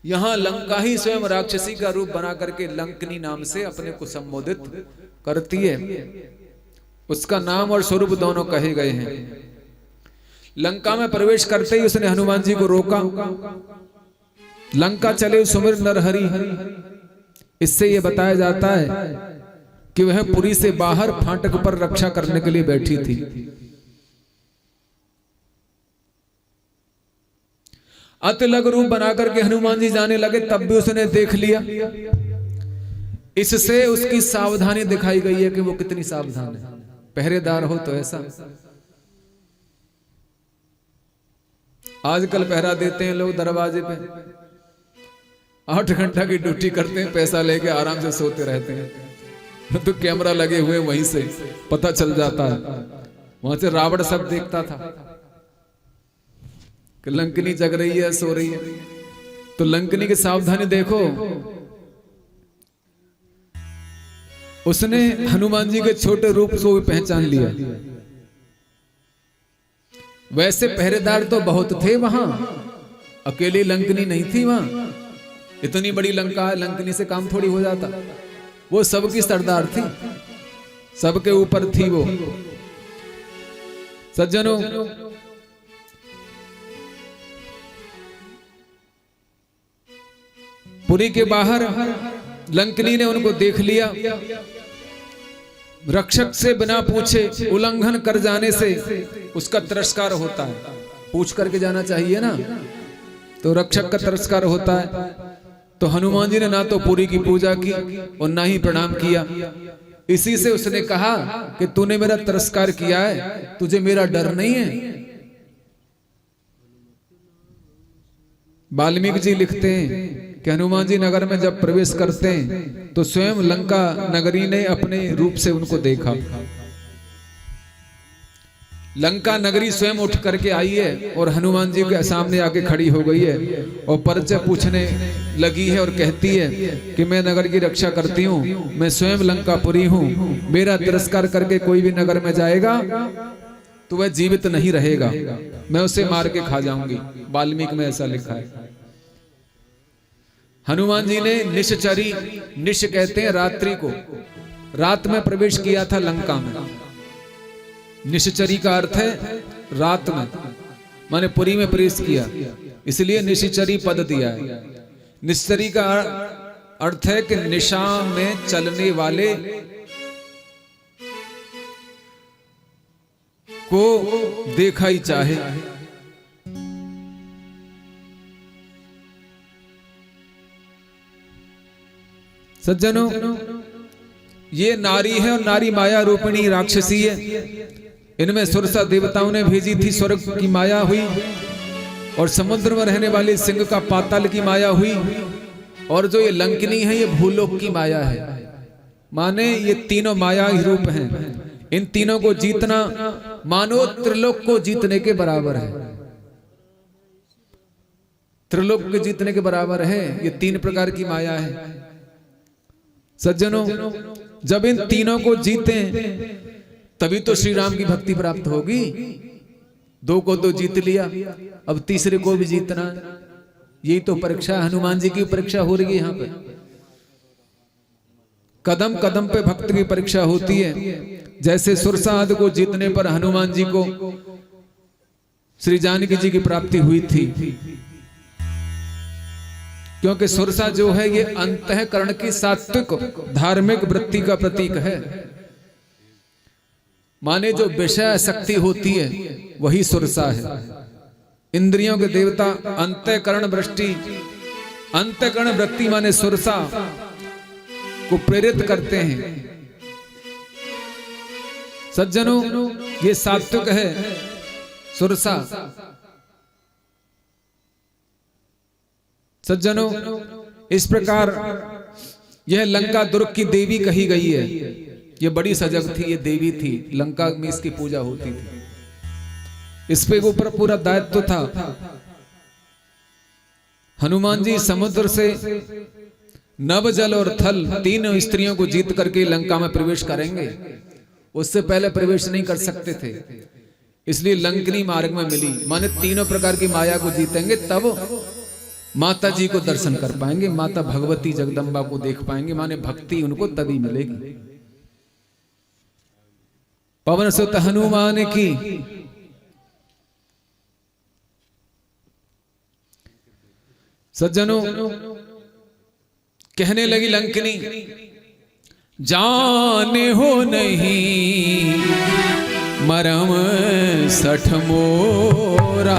यहां लंका ही स्वयं राक्षसी का रूप बना करके लंकनी नाम से अपने को संबोधित करती है। उसका नाम और स्वरूप दोनों कहे गए हैं। लंका में प्रवेश करते ही उसने हनुमान जी को रोका। लंका चले सुमिर नरहरि, इससे यह बताया जाता है कि वह पुरी से बाहर फाटक पर रक्षा करने के लिए बैठी थी। अतिलग रूप बनाकर के हनुमान जी जाने लगे, तब भी उसने देख लिया। इससे उसकी सावधानी दिखाई गई है कि वो कितनी सावधान है। पहरेदार हो तो ऐसा, आजकल पहरा देते हैं लोग दरवाजे पे, 8 घंटा की ड्यूटी करते हैं, पैसा लेके आराम से सोते रहते हैं। तो कैमरा लगे हुए वहीं से पता चल जाता है। वहां से रावण सब देखता था कि लंकनी जग रही है, सो रही है। तो लंकनी की सावधानी देखो। उसने हनुमान जी के छोटे रूप को भी पहचान लिया। वैसे पहरेदार तो बहुत थे वहां, अकेली लंकनी नहीं थी वहां। इतनी बड़ी लंका है, लंकनी से काम थोड़ी हो जाता। वो सबकी सरदार थी, सबके ऊपर थी वो। सज्जनों, पुरी के बाहर लंकनी ने उनको देख लिया। रक्षक से बिना पूछे उल्लंघन कर जाने से उसका तिरस्कार होता है। पूछ करके जाना चाहिए ना, तो रक्षक का तिरस्कार होता है। तो हनुमान जी ने ना तो पुरी की पूजा की और ना ही प्रणाम किया। इसी से उसने कहा कि तूने मेरा तिरस्कार किया है, तुझे मेरा डर नहीं है। वाल्मीकि जी लिखते हैं कि हनुमान जी नगर में जब प्रवेश करते हैं तो स्वयं लंका नगरी ने अपने रूप से उनको देखा। लंका नगरी स्वयं उठ करके आई है और हनुमान जी के सामने आके खड़ी हो गई है और परिचय पूछने लगी है और कहती है कि मैं नगर की रक्षा करती हूँ, मैं स्वयं लंकापुरी हूँ। मेरा तिरस्कार करके कोई भी नगर में जाएगा तो वह जीवित नहीं रहेगा, मैं उसे मार के खा जाऊंगी। वाल्मीकि में ऐसा लिखा है। हनुमान जी ने निश्चरी, निश कहते हैं रात्रि को, रात में प्रवेश किया था लंका में। निश्चरी का अर्थ है रात में, माने पुरी में प्रवेश किया, इसलिए निश्चरी पद दिया है। निश्चरी का अर्थ है कि निशा में चलने वाले को देखा ही चाहे। सज्जनों, ये नारी है और नारी माया रूपिणी राक्षसी है। इनमें सुरसा देवताओं ने भेजी थी, स्वर्ग की माया हुई, और समुद्र में रहने वाले सिंह का पाताल की माया हुई, और जो ये लंकिनी है ये भूलोक की माया है। माने ये तीनों माया ही रूप हैं। इन तीनों को जीतना मानो त्रिलोक को जीतने के बराबर है। त्रिलोक के जीतने के बराबर है। ये 3 प्रकार की माया है। सज्जनों, जब इन तीनों को जीते तभी तो श्री राम की भक्ति प्राप्त होगी। 2 को तो जीत लिया, अब तीसरे को भी जीतना। यही तो परीक्षा, हनुमान जी की परीक्षा हो रही है यहाँ पे। कदम कदम पे भक्त की परीक्षा होती है। जैसे सुरसा आदि को जीतने पर हनुमान जी को श्री जानकी जी की प्राप्ति हुई थी, क्योंकि सुरसा जो है ये अंतःकरण की सात्विक धार्मिक वृत्ति का प्रतीक है। माने जो विषय शक्ति होती है वही सुरसा है। इंद्रियों के देवता अंतःकरण वृष्टि, अंतःकरण वृत्ति माने सुरसा को प्रेरित करते हैं। सज्जनों, ये सात्विक है सुरसा। सज्जनों, इस प्रकार यह लंका दुर्ग की देवी कही गई है। ये बड़ी सजग थी, ये देवी थी, लंका में इसकी पूजा होती थी, इस पे ऊपर पूरा दायित्व था। हनुमान जी समुद्र से नभ, जल और थल 3 स्त्रियों को जीत करके लंका में प्रवेश करेंगे। उससे पहले प्रवेश नहीं कर सकते थे, इसलिए लंकनी मार्ग में मिली। माने 3 प्रकार की माया को जीतेंगे तब माता जी को दर्शन कर पाएंगे, माता भगवती जगदम्बा को देख पाएंगे, माने भक्ति उनको तभी मिलेगी। पवन सुत हनुमान की सज्जनों, कहने लगी लंकिनी, जाने हो नहीं मरम सठ मोरा,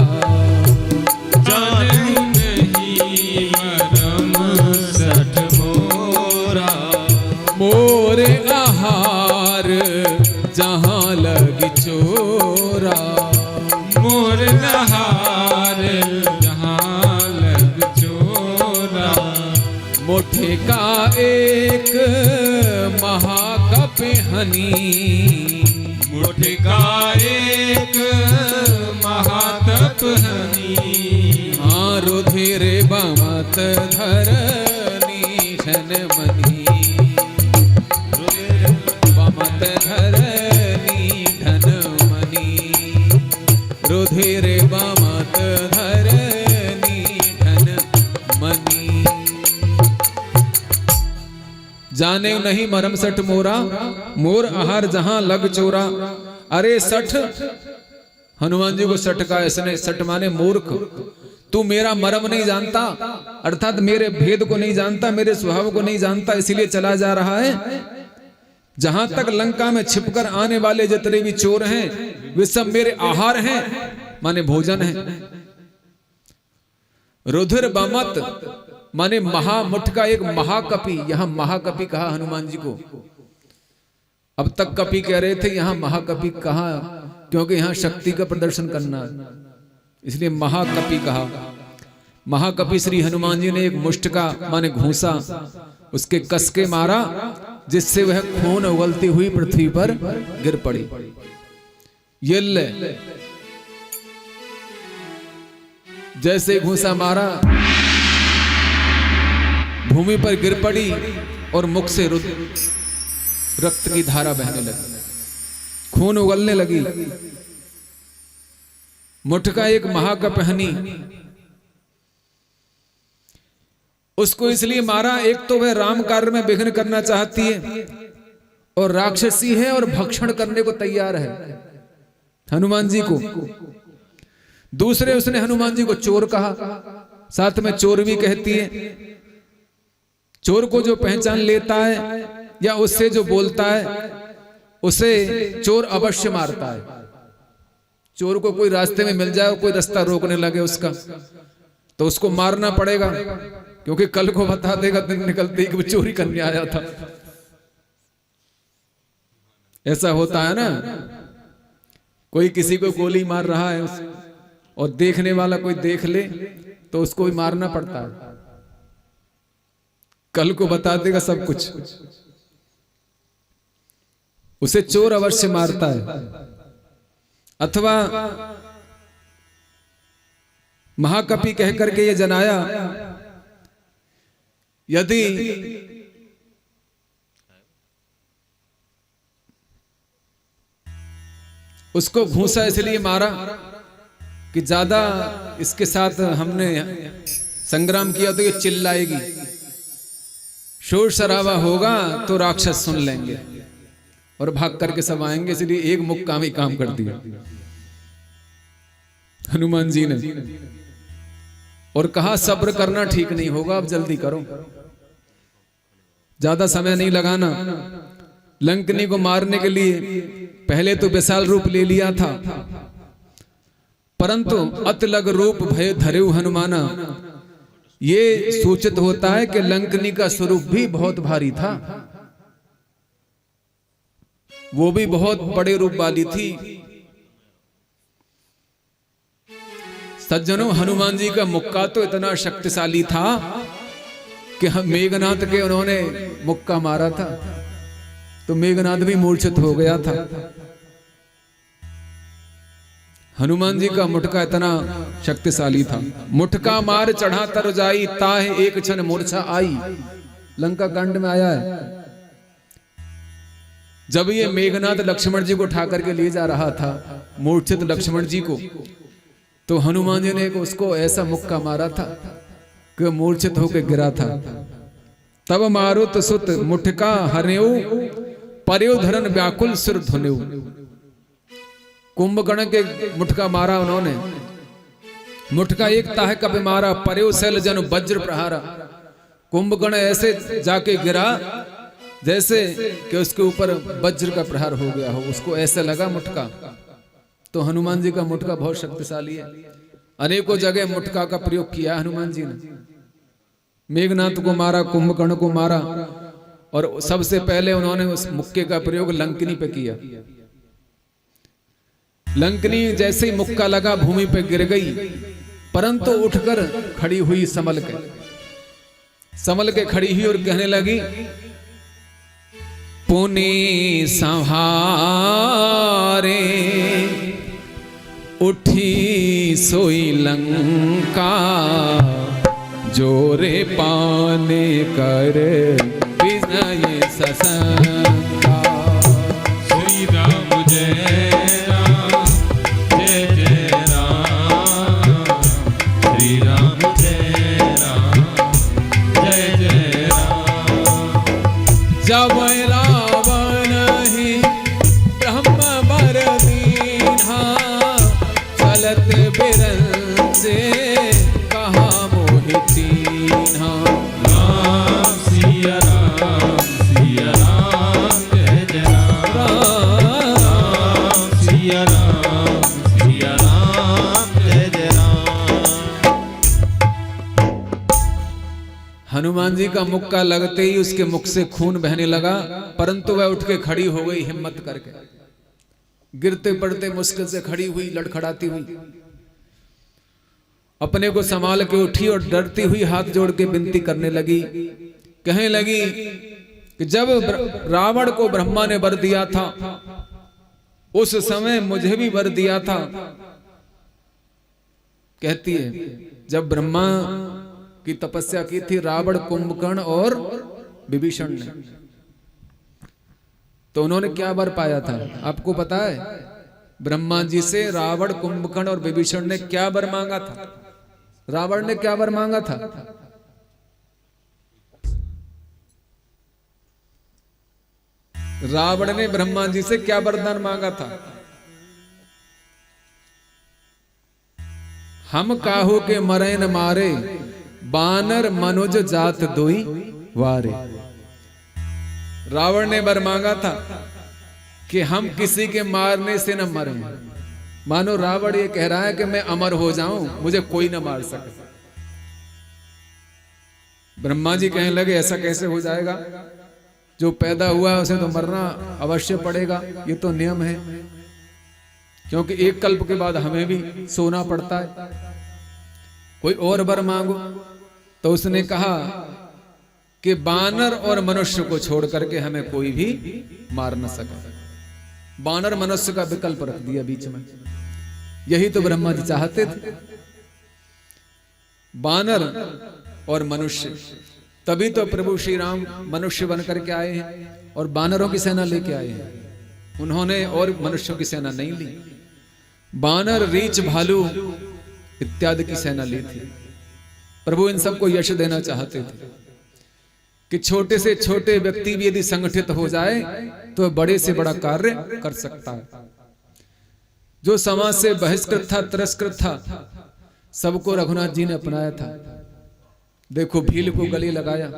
जाने नहीं मरम सठ मोरा, मोरे आहार जहां लग चोरा, मोर नहार जहां लग चोरा, मोठे का एक महाकप हनी, मुठ का एक महातप हनी, हाँ रुधिर बमत धरनी धन मनी, बमत धरनी धन मनी, रुधिर बमत धरनी धन मनी। जाने नहीं मरम सठ मोरा, मोर आहार जहां लग चोरा। अरे सठ, हनुमान जी को सठ का इसने, सठ माने मूर्ख, तू मेरा मरम नहीं जानता, अर्थात मेरे भेद को नहीं जानता, मेरे स्वभाव को नहीं जानता, इसीलिए चला जा रहा है। जहां तक लंका में छिपकर आने वाले जितने भी चोर हैं वे सब मेरे आहार हैं, माने भोजन है। रुधिर बमत माने महामुठ का एक महाकपि, यहां महाकपि कहा हनुमान जी को। अब तक कपि कह रहे थे, यहां महाकपि कहा क्योंकि यहां शक्ति का प्रदर्शन करना, इसलिए महाकपि कहा। महाकपि श्री हनुमान जी ने एक मुष्ट का माने घूंसा उसके कस के मारा, जिससे वह खून उगलती हुई पृथ्वी पर गिर पड़ी। ये ले, जैसे घूंसा मारा भूमि पर गिर पड़ी और मुख से रक्त की धारा बहने लगी, खून उगलने लगी। मुठ का एक महाकप हनी, उसको इसलिए मारा, एक तो वह राम कार्य में विघ्न करना चाहती है और राक्षसी है और भक्षण करने को तैयार है हनुमान जी को। दूसरे उसने हनुमान जी को चोर कहा, साथ में चोर भी कहती है। चोर को जो पहचान लेता है या उससे जो बोलता है उसे चोर अवश्य मारता है। चोर को कोई रास्ते में मिल जाए, कोई रास्ता रोकने लगे उसका, तो उसको मारना पड़ेगा, क्योंकि कल को बता देगा दिन निकलते ही कि वो चोरी करने आया था। ऐसा होता है ना, कोई किसी को गोली मार रहा है और देखने वाला कोई देख ले तो उसको भी मारना पड़ता है, कल को बता देगा सब कुछ। उसे चोर अवश्य मारता है। अथवा महाकपि कहकर के ये जनाया, यदि उसको घूंसा इसलिए मारा कि ज्यादा इसके साथ हमने संग्राम किया तो ये चिल्लाएगी, शोर शराबा होगा तो राक्षस सुन लेंगे और भाग करके सब आएंगे, इसलिए एक मुक्का में काम कर दिया हनुमान जी ने और कहा सब्र करना ठीक नहीं होगा, अब जल्दी करो, ज्यादा समय नहीं लगाना। लंकनी को मारने के लिए पहले तो विशाल रूप ले लिया था, परंतु अतलग रूप भय धरेउ हनुमाना, ये सूचित होता है कि लंकनी का स्वरूप भी बहुत भारी था, वो भी बहुत बड़े रूप वाली थी। सज्जनों, हनुमान जी का मुक्का तो इतना शक्तिशाली था कि हम मेघनाथ के उन्होंने मुक्का मारा था तो मेघनाथ भी मूर्छित हो गया था। हनुमान जी का मुटका इतना शक्तिशाली था। मुटका मार चढ़ा तर जाई, ताह एक क्षण मूर्छा आई, लंका कांड में आया है। जब ये मेघनाथ लक्ष्मण जी को उठा करके ले जा रहा था, मूर्छित लक्ष्मण जी को, तो हनुमान जी ने उसको ऐसा मुक्का मारा था, कि मूर्छित होकर गिरा था। तब मारुत सुत मुठका हरेऊ पर्यो धरन व्याकुल सिर धुनेऊ। कुंभकर्ण के मुठका मारा उन्होंने, मुठका एक ताह कप मारा पर्यो शैल जन वज्र प्रहारा। कुंभकर्ण ऐसे जाके गिरा जैसे कि उसके ऊपर वज्र का प्रहार हो गया हो, उसको ऐसे लगा मुठका। तो हनुमान जी का मुठका बहुत शक्तिशाली है, अनेकों जगह मुठका का प्रयोग किया हनुमान जी ने। मेघनाथ को मारा, कुंभकर्ण को मारा, और सबसे पहले उन्होंने उस मुक्के का प्रयोग लंकिनी पे किया। लंकिनी जैसे ही मुक्का लगा भूमि पे गिर गई, परंतु उठकर खड़ी हुई, संभल के खड़ी हुई और कहने लगी, पुनि संहारे उठी सोई लंका, जोरे पाने कर विजय ससंका। श्री राम जय राम जय जय राम, श्री राम जय राम जय जय राम। जब रावण ही ब्रह्म बर दीन्हा, चलत बिरन से कहा मोहि चीन्हा। राम सिया राम जय जय राम, सिया राम जय जय राम। हनुमान जी का मुक्का लगते ही उसके मुख से खून बहने लगा, परंतु वह उठ के खड़ी हो गई हिम्मत करके। गिरते पड़ते मुश्किल से खड़ी हुई, लड़खड़ाती हुई, अपने को संभाल के उठी और डरती हुई हाथ जोड़ के विनती करने लगी। कहने लगी कि जब रावण को ब्रह्मा ने वर दिया था, उस समय मुझे भी वर दिया था। कहती है जब ब्रह्मा की तपस्या की थी रावण, कुंभकर्ण और विभीषण ने, तो उन्होंने क्या वर पाया था आपको पता है? ब्रह्मा जी से रावण, कुंभकर्ण और विभीषण ने क्या वर मांगा था? रावण ने क्या वर मांगा था? रावण ने ब्रह्मा जी से क्या वरदान मांगा था? हम काहू के मरे न मारे, बानर मनुज जात दोई वारे। रावण ने वर मांगा था कि हम किसी के मारने से न मरे। मानो रावण ये कह रहा है कि मैं अमर हो जाऊं, मुझे कोई न मार सके। ब्रह्मा जी कहने लगे ऐसा कैसे हो जाएगा? जो पैदा हुआ है उसे तो मरना अवश्य पड़ेगा, ये तो नियम है, क्योंकि एक कल्प के बाद हमें भी सोना पड़ता है। कोई और वर मांगो। तो उसने कहा कि बानर और मनुष्य को छोड़ करके हमें कोई भी मार न सके। बानर मनुष्य का विकल्प रख दिया बीच में। यही तो ब्रह्मा जी चाहते थे, बानर और मनुष्य। तभी तो प्रभु श्री राम मनुष्य बन करके आए हैं और बानरों की सेना लेके आए हैं। उन्होंने और मनुष्यों की सेना नहीं ली, बानर, रीछ, भालू इत्यादि की सेना ली थी। प्रभु इन सबको यश देना चाहते थे कि छोटे से छोटे व्यक्ति भी यदि संगठित हो जाए तो बड़े से बड़ा कार्य कर सकता है। जो समाज से बहिष्कृत था, तिरस्कृत था, सबको रघुनाथ जी ने अपनाया था। देखो भील को गले लगाया,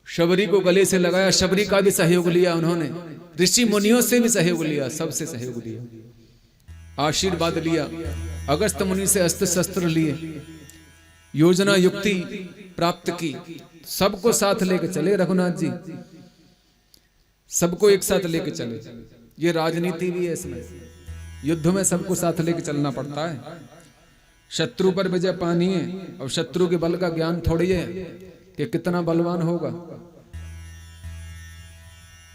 शबरी को गले से लगाया, शबरी का भी सहयोग लिया उन्होंने, ऋषि मुनियों से भी सहयोग लिया, सबसे सहयोग लिया, आशीर्वाद लिया, अगस्त मुनि से अस्त्र शस्त्र लिए, योजना युक्ति प्राप्त की, सबको साथ लेके चले रघुनाथ जी, सबको एक साथ लेके चले। ये राजनीति भी है, इसमें युद्ध में सबको साथ लेके चलना पड़ता है। शत्रु पर विजय पानी है और शत्रु के बल का ज्ञान थोड़ी है कि कितना बलवान होगा।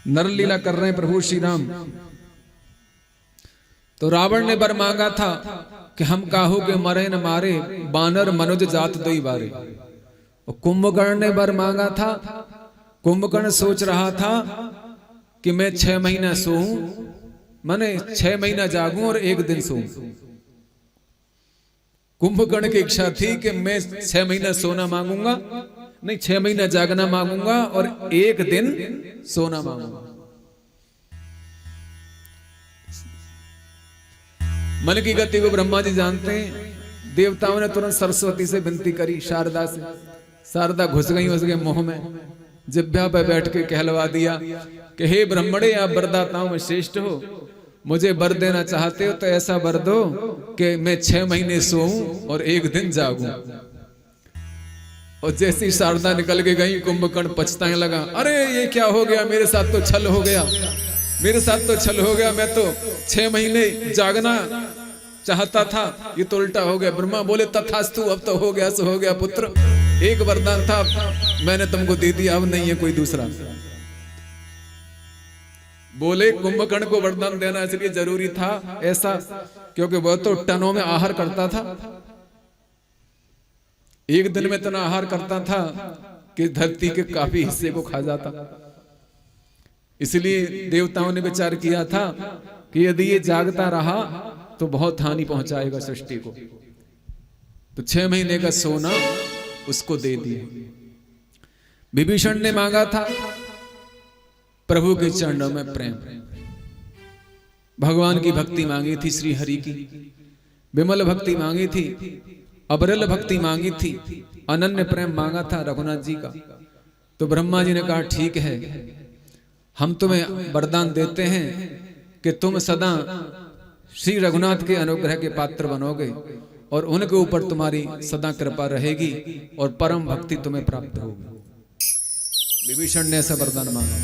नरलीला कर रहे हैं प्रभु श्री राम। तो रावण ने वर मांगा था कि हम काहू के मरे न मारे, बानर मनुज जात दोई बारे। और कुंभकर्ण ने वर मांगा था, कुंभकर्ण सोच रहा था कि मैं 6 महीना सोऊं, माने 6 महीना जागूं और 1 दिन सोऊं। कुंभकर्ण की इच्छा थी कि मैं 6 महीना सोना मांगूंगा, नहीं 6 महीना जागना मांगूंगा और 1 दिन सोना मांगूंगा। मन की गति को ब्रह्मा जी जानते हैं। देवताओं ने तुरंत सरस्वती से विनती करी, शारदा से। शारदा घुस गई उसके मुंह में, जिह्वा पर बैठ के कहलवा दिया कि हे ब्रह्मणे, आप वरदाताओं में श्रेष्ठ हो, मुझे वर देना चाहते हो तो ऐसा वर दो कि मैं 6 महीने सोऊं और 1 दिन जागूं। और जैसी शारदा निकल के गई, कुंभकर्ण पछताने लगा, अरे ये क्या हो गया, मेरे साथ तो छल हो गया, मेरे साथ तो छल हो गया, मैं तो 6 महीने जागना चाहता था, ये तो उल्टा हो गया। ब्रह्मा बोले तथास्तु, अब तो हो गया सो हो गया पुत्र, एक वरदान था मैंने तुमको दे दिया, अब नहीं है कोई दूसरा। बोले कुंभकर्ण को वरदान देना इसलिए जरूरी था ऐसा क्योंकि वह तो टनों में आहार करता था, 1 दिन में इतना आहार करता था कि धरती के काफी हिस्से को खा जाता। इसलिए देवताओं ने विचार किया था कि यदि ये जागता रहा तो बहुत हानि पहुंचाएगा सृष्टि को, तो 6 महीने का सोना उसको दे दिए। विभीषण ने मांगा था प्रभु के चरणों में प्रेम, भगवान की भक्ति मांगी थी, श्री हरि की विमल भक्ति मांगी थी, अबरल भक्ति मांगी थी, अनन्य प्रेम मांगा था रघुनाथ जी का। तो ब्रह्मा जी ने कहा ठीक है, हम तुम्हें वरदान देते हैं कि तुम सदा श्री रघुनाथ के अनुग्रह के पात्र बनोगे और उनके ऊपर तुम्हारी सदा कृपा रहेगी और परम भक्ति तुम्हें प्राप्त होगी। विभीषण ने ऐसा वरदान मांगा।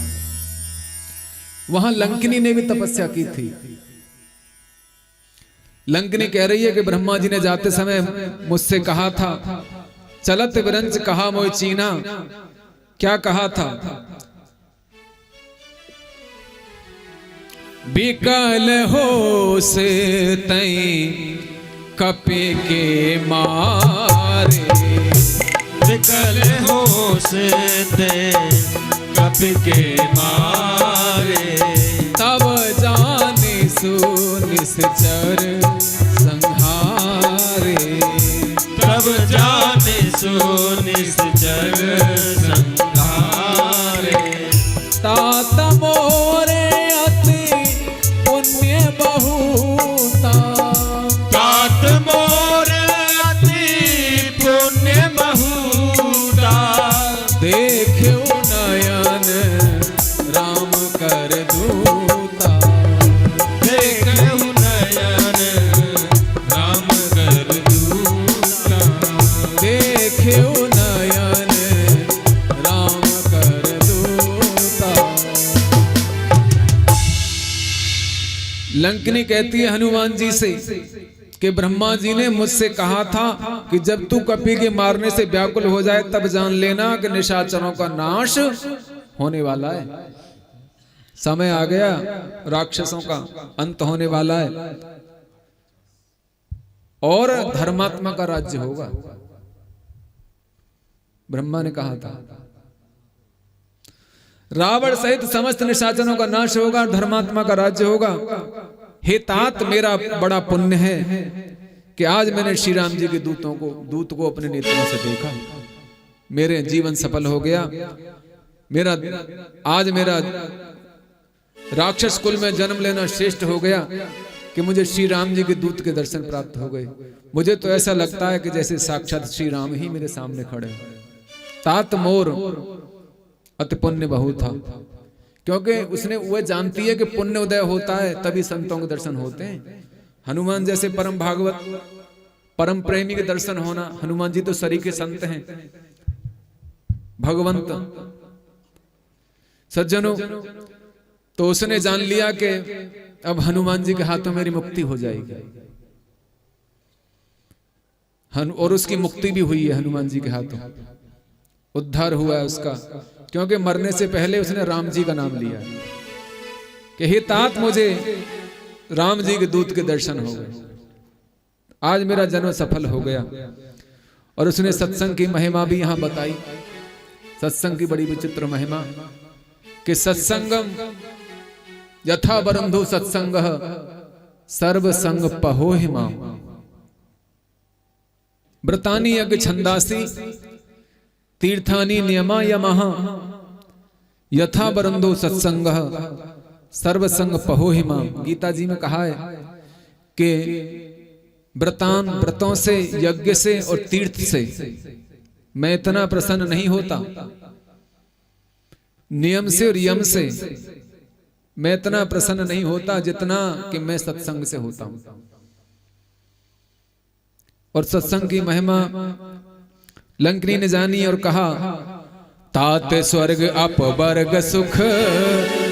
वहां लंकिनी ने भी तपस्या की थी। लंकिनी कह रही है कि ब्रह्मा जी ने जाते समय मुझसे कहा था, चलत विरंच कहा मोय चीना। क्या कहा था? बिकल हो से तई कपि के मारे, बिकल हो से तई कपि के मारे, तब जाने सो निश्चर संहारे, तब जाने सो निश्चर संहारे। तात मोरे अति पुण्य बहुता, तात मोरे अति पुण्य बहुता, देखो नयन राम कर दूता, देखो नयन राम कर दूता, देखो नयन राम कर दूता। लंकिनी कहती है हनुमान जी से कि ब्रह्मा जी ने मुझसे कहा था कि जब तू कपि के मारने से व्याकुल हो जाए तब जान लेना कि निशाचरों का नाश होने वाला है, समय आ गया, राक्षसों का अंत होने वाला है और धर्मात्मा का राज्य होगा। ब्रह्मा ने कहा था रावण सहित समस्त निशाचरों का नाश होगा, धर्मात्मा का राज्य होगा। हे तात, मेरा बड़ा पुण्य है कि आज मैंने श्री राम जी के दूत को अपने नेत्रों से देखा, मेरे जीवन सफल हो गया। आज मेरा राक्षस कुल में जन्म लेना श्रेष्ठ हो गया कि मुझे श्री राम जी के दूत के दर्शन प्राप्त हो गए। मुझे तो ऐसा लगता है कि जैसे साक्षात श्री राम ही मेरे सामने खड़े हैं। तात मोर अति पुण्य बहु था, क्योंकि उसने वह जानती है कि पुण्य उदय होता है तभी संतों के दर्शन होते हैं। हनुमान जैसे परम भागवत परम प्रेमी के दर्शन होना, हनुमान जी तो सरीखे संत हैं, भगवंत सज्जनों। तो उसने जान लिया कि अब हनुमान जी के हाथों मेरी मुक्ति हो जाएगी, और उसकी मुक्ति भी हुई है, हनुमान जी के हाथों उद्धार हुआ है उसका, क्योंकि मरने से पहले उसने राम जी का नाम लिया कि हे तात, मुझे राम जी के दूत के दर्शन हो गए, आज मेरा जन्म सफल हो गया। और उसने सत्संग की महिमा भी यहां बताई, सत्संग की बड़ी विचित्र महिमा कि सत्संगम यथा बंधु सत्संग सर्व संग पहोहि माम। व्रतानि यज्ञ छंदासी तीर्थानि नियमा यमः यथा बरंदो सत्संग सर्वसंग पहोहिमा। गीता जी में कहा है कि व्रतों से, यज्ञ से और तीर्थ से मैं इतना प्रसन्न नहीं होता, नियम से और यम से मैं इतना प्रसन्न नहीं होता जितना कि मैं सत्संग से होता हूं। और सत्संग की महिमा लंकनी ने जानी और कहा, तात स्वर्ग अपवर्ग सुख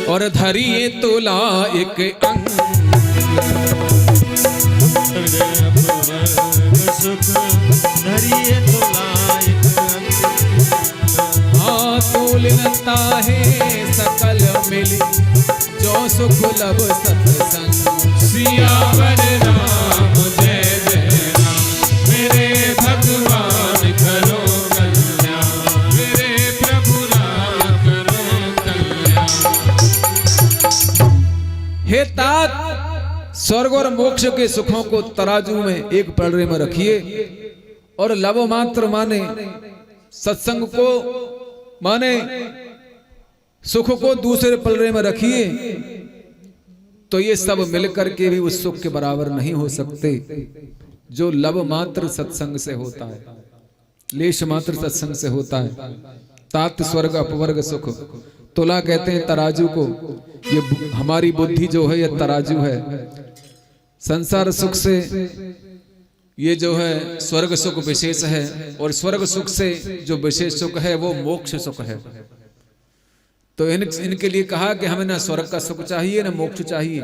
और धरिए तोला एक अंग। सुख धरिए तोला एक हाँ तोलता है सकल मिली जो सुख लब सत्संग। सियावर राम जय जय राम, मेरे भगवान करो कल्याण, मेरे प्रभु राम करो कल्याण। हे तात, स्वर्ग और मोक्ष के सुखों को तराजू में एक पलड़े में रखिए और लव मात्र माने सत्संग को माने सुख को दूसरे पलड़े में रखिए, तो ये सब मिलकर के भी उस सुख के बराबर नहीं हो सकते जो लव मात्र सत्संग से होता है, लेश मात्र सत्संग से होता है। तात स्वर्ग अपवर्ग सुख, तुला कहते हैं तराजू को। ये हमारी बुद्धि जो है ये तराजू है। संसार सुख से ये जो है स्वर्ग सुख विशेष है, और स्वर्ग सुख से जो विशेष सुख है वो मोक्ष सुख है। तो इनके लिए कहा कि हमें ना स्वर्ग का सुख चाहिए ना मोक्ष चाहिए।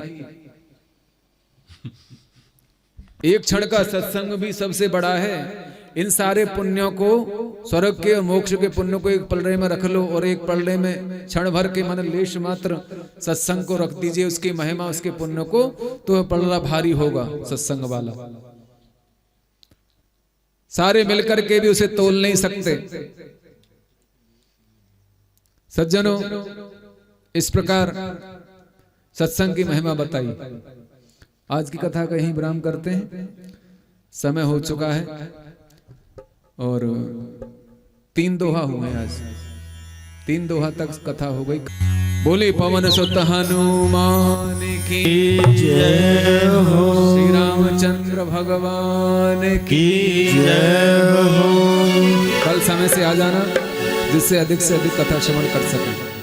एक क्षण का सत्संग भी सबसे बड़ा है। इन सारे पुण्यों को, स्वर्ग के और मोक्ष के पुण्यों को एक पलड़े में रख लो और एक पलड़े में क्षण भर के मन लेश मात्र सत्संग को रख दीजिए, उसकी महिमा उसके पुण्य को, तो पलड़ा भारी होगा सत्संग वाला। सारे मिलकर के भी उसे तोल नहीं सकते। सज्जनों, इस प्रकार सत्संग की महिमा बताई। आज की कथा का यहीं विराम करते हैं, समय हो चुका है और 3 दोहा हुए आज। 3 दोहा तक कथा हो गई। बोले पवन सुत हनुमान की जय हो, श्री रामचंद्र भगवान की जय हो। कल समय से आ जाना, जिससे अधिक कथा श्रवण कर सकें।